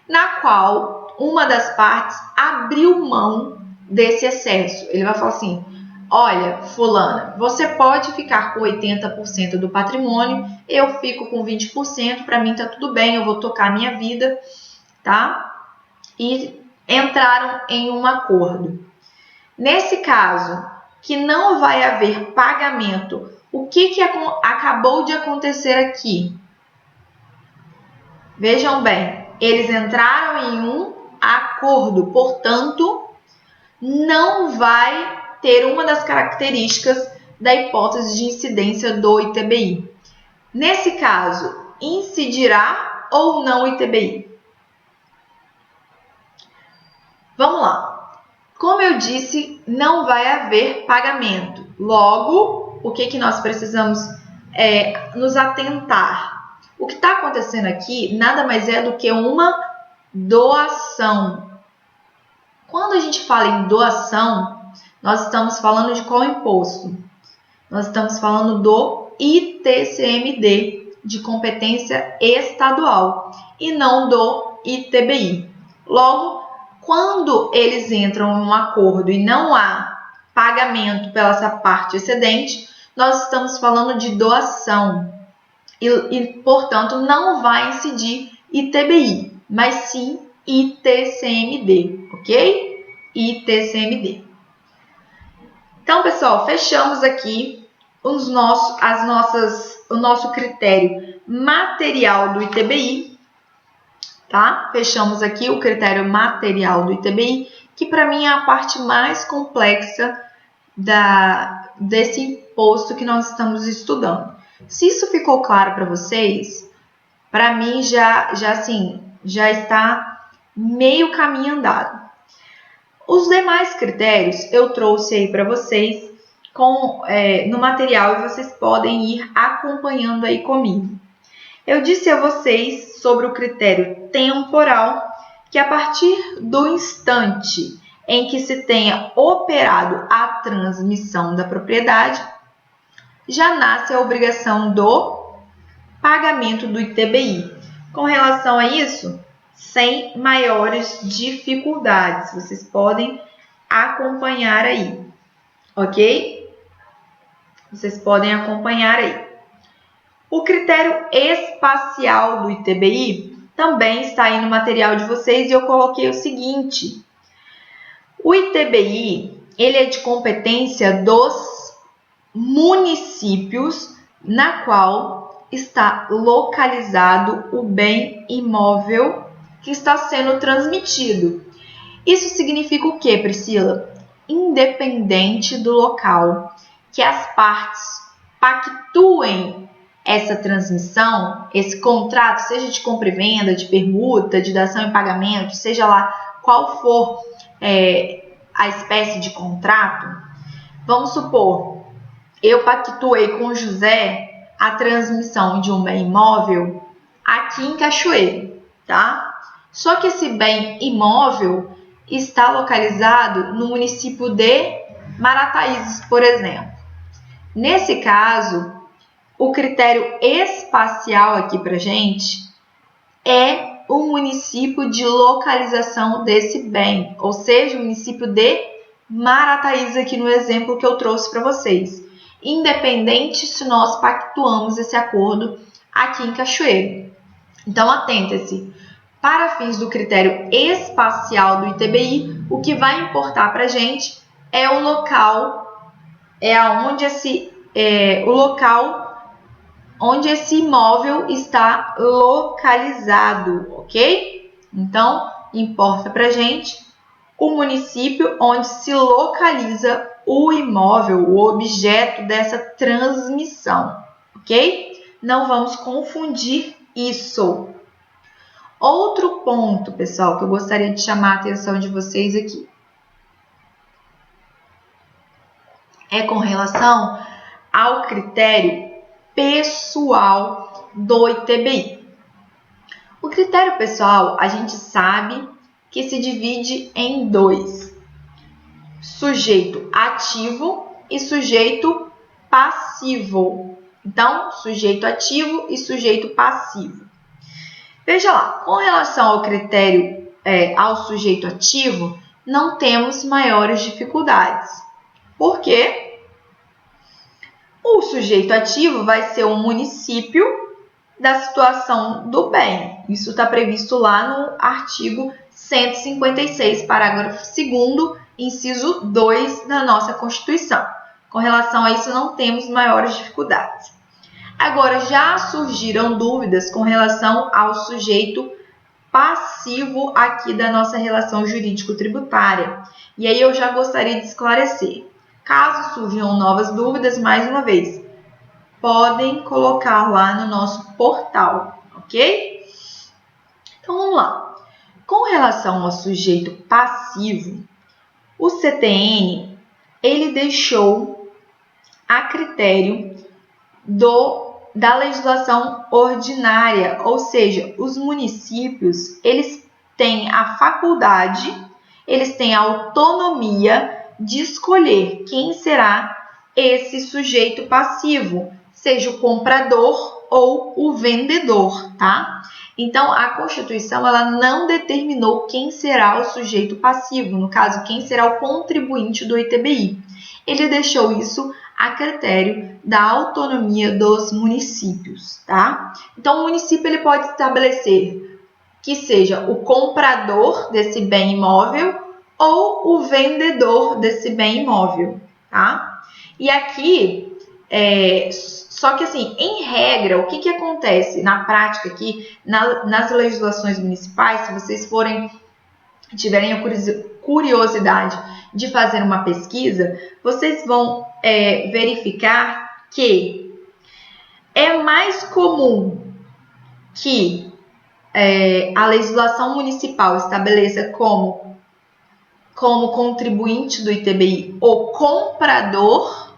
na qual uma das partes abriu mão desse excesso. Ele vai falar assim: olha, fulana, você pode ficar com 80% do patrimônio, eu fico com 20%, para mim tá tudo bem, eu vou tocar a minha vida, tá? E entraram em um acordo. Nesse caso, que não vai haver pagamento, o que acabou de acontecer aqui? Vejam bem, eles entraram em um acordo, portanto, não vai ter uma das características da hipótese de incidência do ITBI. Nesse caso, incidirá ou não o ITBI? Vamos lá. Como eu disse, não vai haver pagamento. Logo, o que nós precisamos nos atentar? O que está acontecendo aqui nada mais é do que uma doação. Quando a gente fala em doação, nós estamos falando de qual imposto? Nós estamos falando do ITCMD, de competência estadual, e não do ITBI. Logo, quando eles entram em um acordo e não há pagamento pela essa parte excedente, nós estamos falando de doação. E, portanto, não vai incidir ITBI, mas sim ITCMD, ok? ITCMD. Então, pessoal, fechamos aqui o nosso critério material do ITBI, tá? Fechamos aqui o critério material do ITBI, que para mim é a parte mais complexa desse imposto que nós estamos estudando. Se isso ficou claro para vocês, para mim já está meio caminho andado. Os demais critérios eu trouxe aí para vocês no material e vocês podem ir acompanhando aí comigo. Eu disse a vocês sobre o critério temporal, que a partir do instante em que se tenha operado a transmissão da propriedade, já nasce a obrigação do pagamento do ITBI. Com relação a isso, sem maiores dificuldades, vocês podem acompanhar aí, ok? Vocês podem acompanhar aí. O critério espacial do ITBI também está aí no material de vocês e eu coloquei o seguinte: o ITBI, ele é de competência dos municípios na qual está localizado o bem imóvel que está sendo transmitido. Isso significa o quê, Priscila? Independente do local que as partes pactuem essa transmissão, esse contrato, seja de compra e venda, de permuta, de dação em pagamento, seja lá qual for a espécie de contrato, vamos supor, eu pactuei com o José a transmissão de um bem imóvel aqui em Cachoeiro, tá? Só que esse bem imóvel está localizado no município de Marataízes, por exemplo. Nesse caso, o critério espacial aqui pra gente é o município de localização desse bem, ou seja, o município de Marataízes aqui no exemplo que eu trouxe para vocês, independente se nós pactuamos esse acordo aqui em Cachoeiro. Então, atenta-se, para fins do critério espacial do ITBI, o que vai importar para a gente é o local, o local onde esse imóvel está localizado, ok? Então, importa para a gente o município onde se localiza o imóvel, o objeto dessa transmissão, ok? Não vamos confundir isso. Outro ponto, pessoal, que eu gostaria de chamar a atenção de vocês aqui é com relação ao critério pessoal do ITBI. O critério pessoal, a gente sabe que se divide em dois: sujeito ativo e sujeito passivo. Então, sujeito ativo e sujeito passivo. Veja lá, com relação ao critério ao sujeito ativo, não temos maiores dificuldades. Por quê? O sujeito ativo vai ser o município da situação do bem. Isso está previsto lá no artigo 156, parágrafo 2º, inciso 2 da nossa Constituição. Com relação a isso, não temos maiores dificuldades. Agora, já surgiram dúvidas com relação ao sujeito passivo aqui da nossa relação jurídico-tributária. E aí eu já gostaria de esclarecer. Caso surjam novas dúvidas, mais uma vez, podem colocar lá no nosso portal, ok? Então, vamos lá. Com relação ao sujeito passivo, o CTN, ele deixou a critério da legislação ordinária, ou seja, os municípios, eles têm a faculdade, eles têm a autonomia de escolher quem será esse sujeito passivo, seja o comprador ou o vendedor, tá? Então, a Constituição, ela não determinou quem será o sujeito passivo, no caso, quem será o contribuinte do ITBI. Ele deixou isso a critério da autonomia dos municípios, tá? Então, o município ele pode estabelecer que seja o comprador desse bem imóvel ou o vendedor desse bem imóvel, tá? E aqui, só que assim, em regra, o que acontece na prática aqui, nas legislações municipais, se vocês tiverem a curiosidade de fazer uma pesquisa, vocês vão verificar que É mais comum que a legislação municipal estabeleça como contribuinte do ITBI o comprador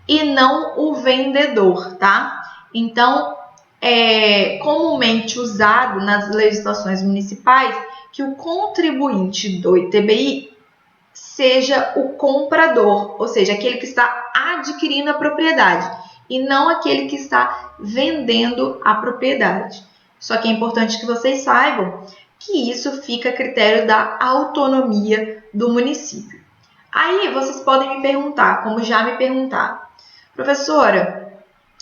e não o vendedor, tá? Então, é comumente usado nas legislações municipais que o contribuinte do ITBI seja o comprador, ou seja, aquele que está adquirindo a propriedade e não aquele que está vendendo a propriedade. Só que é importante que vocês saibam que isso fica a critério da autonomia do município. Aí vocês podem me perguntar, como já me perguntaram, professora,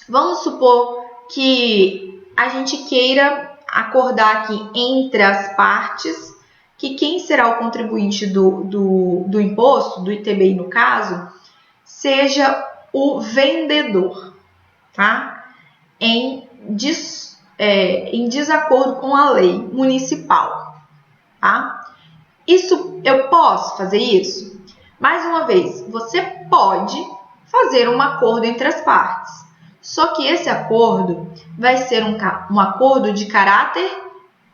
vamos supor que a gente queira acordar aqui entre as partes que quem será o contribuinte do imposto, do ITBI no caso, seja o vendedor, tá? Em desacordo com a lei municipal, tá? Eu posso fazer isso? Mais uma vez, você pode fazer um acordo entre as partes. Só que esse acordo vai ser um acordo de caráter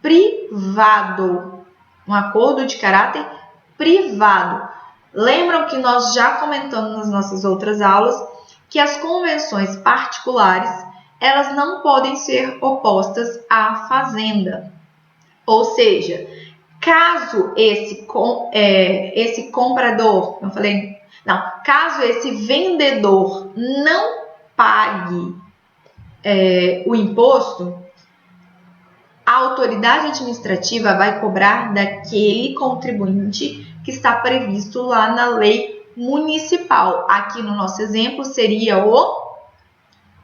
privado. Um acordo de caráter privado. Lembram que nós já comentamos nas nossas outras aulas que as convenções particulares, elas não podem ser opostas à fazenda. Ou seja, caso esse comprador, caso esse vendedor não pague o imposto, a autoridade administrativa vai cobrar daquele contribuinte que está previsto lá na lei municipal. Aqui no nosso exemplo seria o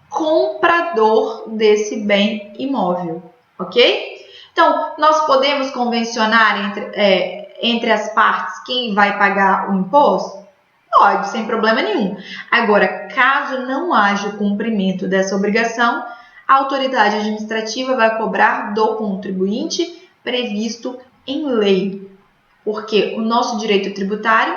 comprador desse bem imóvel, ok? Então, nós podemos convencionar entre as partes quem vai pagar o imposto? Pode, sem problema nenhum. Agora, caso não haja o cumprimento dessa obrigação, a autoridade administrativa vai cobrar do contribuinte previsto em lei. Porque o nosso direito tributário,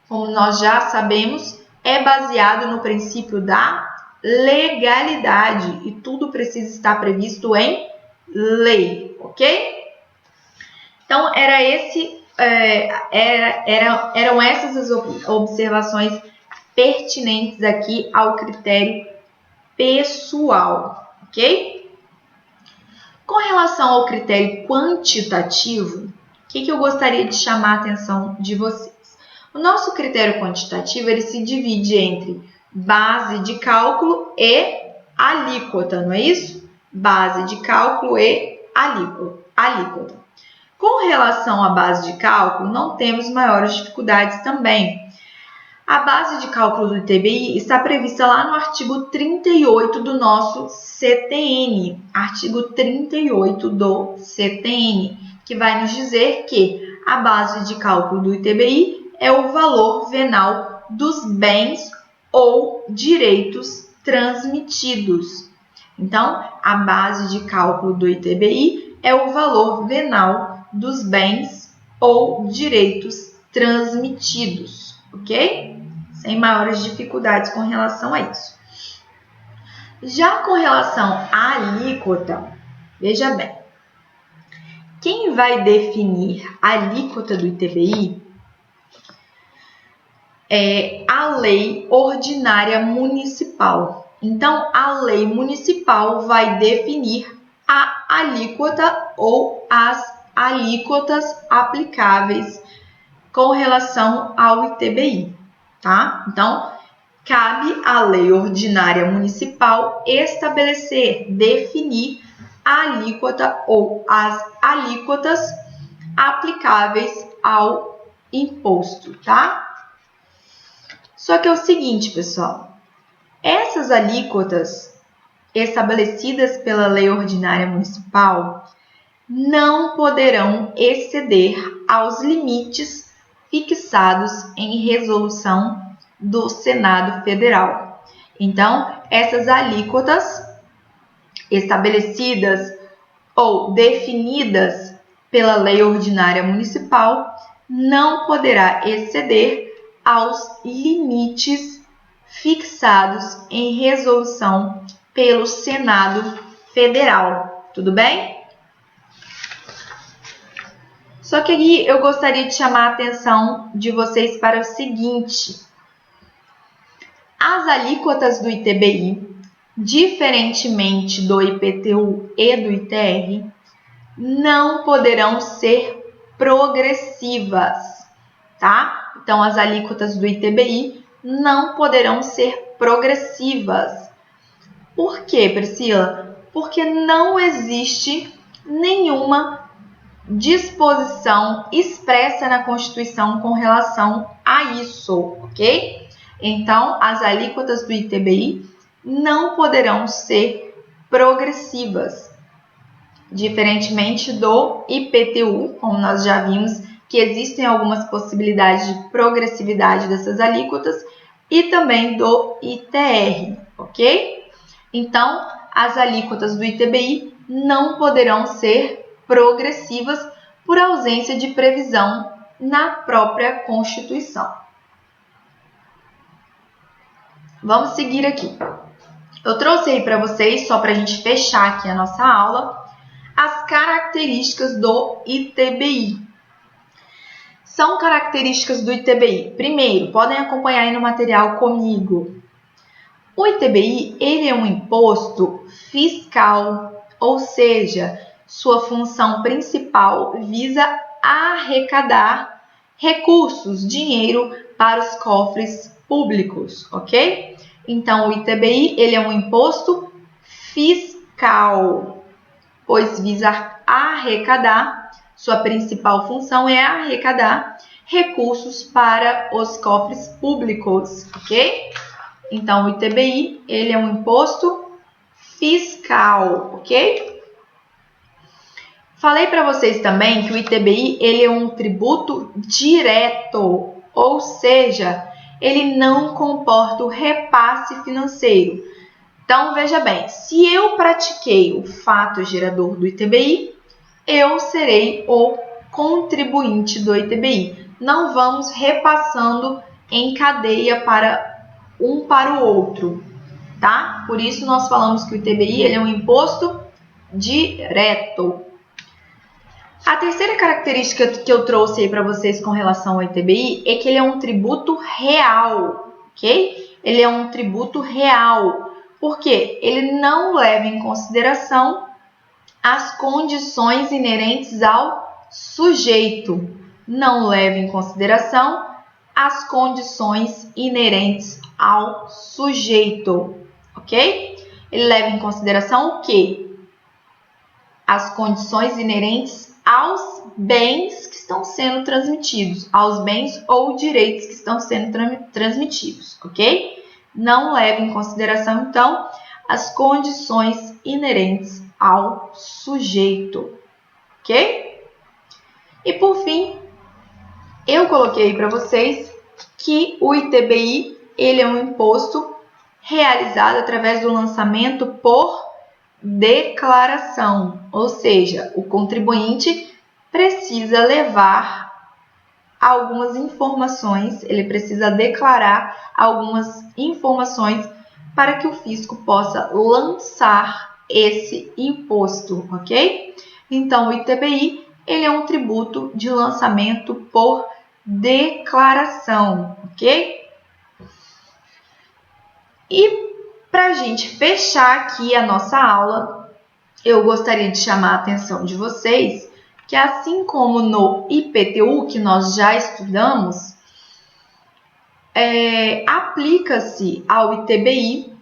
como nós já sabemos, é baseado no princípio da legalidade e tudo precisa estar previsto em lei, ok? Então, eram essas as observações pertinentes aqui ao critério pessoal, ok? Com relação ao critério quantitativo, o que eu gostaria de chamar a atenção de vocês? O nosso critério quantitativo ele se divide entre base de cálculo e alíquota, não é isso? Base de cálculo e alíquota. Com relação à base de cálculo, não temos maiores dificuldades também. A base de cálculo do ITBI está prevista lá no artigo 38 do nosso CTN, artigo 38 do CTN, que vai nos dizer que a base de cálculo do ITBI é o valor venal dos bens ou direitos transmitidos. Então, a base de cálculo do ITBI é o valor venal dos bens ou direitos transmitidos, ok? Sem maiores dificuldades com relação a isso. Já com relação à alíquota, veja bem, quem vai definir a alíquota do ITBI é a lei ordinária municipal. Então, a lei municipal vai definir a alíquota ou as alíquotas aplicáveis com relação ao ITBI, tá? Então, cabe à lei ordinária municipal definir a alíquota ou as alíquotas aplicáveis ao imposto, tá? Só que é o seguinte, pessoal, essas alíquotas estabelecidas pela lei ordinária municipal não poderão exceder aos limites fixados em resolução do Senado Federal. Então, essas alíquotas estabelecidas ou definidas pela lei ordinária municipal não poderá exceder aos limites fixados em resolução pelo Senado Federal. Tudo bem? Só que aqui eu gostaria de chamar a atenção de vocês para o seguinte: as alíquotas do ITBI, diferentemente do IPTU e do ITR, não poderão ser progressivas, tá? Então, as alíquotas do ITBI não poderão ser progressivas. Por quê, Priscila? Porque não existe nenhuma disposição expressa na Constituição com relação a isso, ok? Então, as alíquotas do ITBI não poderão ser progressivas, diferentemente do IPTU, como nós já vimos que existem algumas possibilidades de progressividade dessas alíquotas, e também do ITR, ok? Então, as alíquotas do ITBI não poderão ser progressivas por ausência de previsão na própria Constituição. Vamos seguir aqui. Eu trouxe aí para vocês, só para a gente fechar aqui a nossa aula, as características do ITBI. São características do ITBI. Primeiro, podem acompanhar aí no material comigo. O ITBI, ele é um imposto fiscal, ou seja, sua função principal visa arrecadar recursos, dinheiro para os cofres públicos, ok? Então, o ITBI, ele é um imposto fiscal, pois visa arrecadar, sua principal função é arrecadar recursos para os cofres públicos, ok? Então, o ITBI, ele é um imposto fiscal, ok? Falei para vocês também que o ITBI, ele é um tributo direto, ou seja, ele não comporta o repasse financeiro. Então, veja bem, se eu pratiquei o fato gerador do ITBI, eu serei o contribuinte do ITBI. Não vamos repassando em cadeia para o outro, tá? Por isso, nós falamos que o ITBI ele é um imposto direto. A terceira característica que eu trouxe aí para vocês com relação ao ITBI é que ele é um tributo real, ok? Ele é um tributo real, porque ele não leva em consideração as condições inerentes ao sujeito. Não leva em consideração as condições inerentes ao sujeito, ok? Ele leva em consideração o quê? As condições inerentes aos bens que estão sendo transmitidos, aos bens ou direitos que estão sendo transmitidos, ok? Não leva em consideração, então, as condições inerentes ao sujeito, ok? E, por fim, eu coloquei para vocês que o ITBI, ele é um imposto realizado através do lançamento por declaração, ou seja, o contribuinte precisa levar algumas informações, ele precisa declarar algumas informações para que o fisco possa lançar esse imposto, ok? Então, o ITBI, ele é um tributo de lançamento por declaração, ok? E para a gente fechar aqui a nossa aula, eu gostaria de chamar a atenção de vocês que, assim como no IPTU, que nós já estudamos, aplica-se ao ITBI.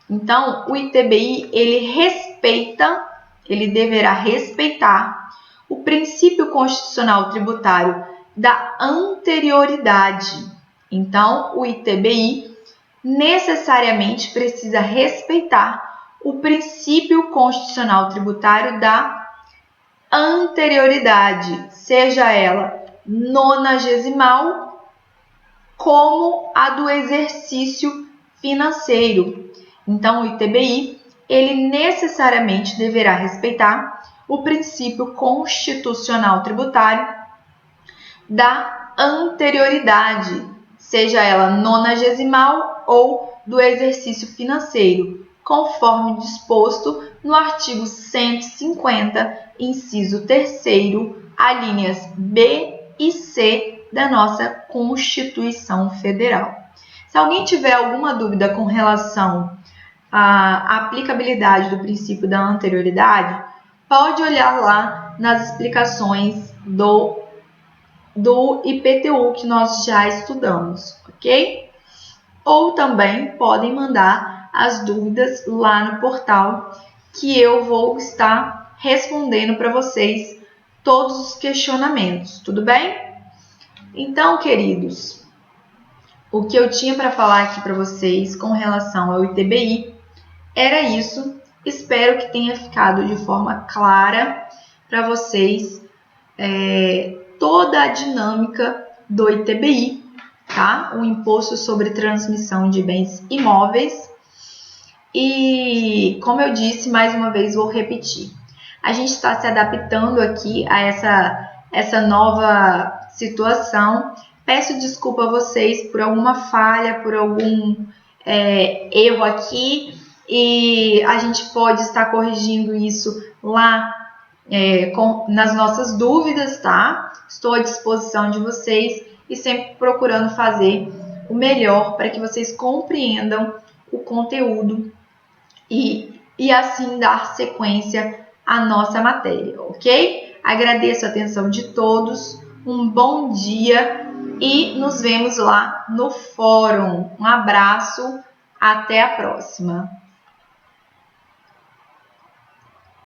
Então, o ITBI, ele deverá respeitar o princípio constitucional tributário da anterioridade. Então, o ITBI necessariamente precisa respeitar o princípio constitucional tributário da anterioridade, seja ela nonagesimal como a do exercício financeiro. Então, o ITBI, ele necessariamente deverá respeitar o princípio constitucional tributário da anterioridade, seja ela nonagesimal ou do exercício financeiro, conforme disposto no artigo 150, inciso 3º, alíneas B e C da nossa Constituição Federal. Se alguém tiver alguma dúvida com relação à aplicabilidade do princípio da anterioridade, pode olhar lá nas explicações do IPTU que nós já estudamos, ok? Ou também podem mandar as dúvidas lá no portal que eu vou estar respondendo para vocês todos os questionamentos, tudo bem? Então, queridos, o que eu tinha para falar aqui para vocês com relação ao ITBI era isso. Espero que tenha ficado de forma clara para vocês toda a dinâmica do ITBI, tá? O Imposto sobre Transmissão de Bens Imóveis. E, como eu disse, mais uma vez vou repetir. A gente está se adaptando aqui a essa nova situação. Peço desculpa a vocês por alguma falha, por algum erro aqui. E a gente pode estar corrigindo isso lá nas nossas dúvidas, tá? Estou à disposição de vocês e sempre procurando fazer o melhor para que vocês compreendam o conteúdo e assim dar sequência à nossa matéria, ok? Agradeço a atenção de todos, um bom dia e nos vemos lá no fórum. Um abraço, até a próxima!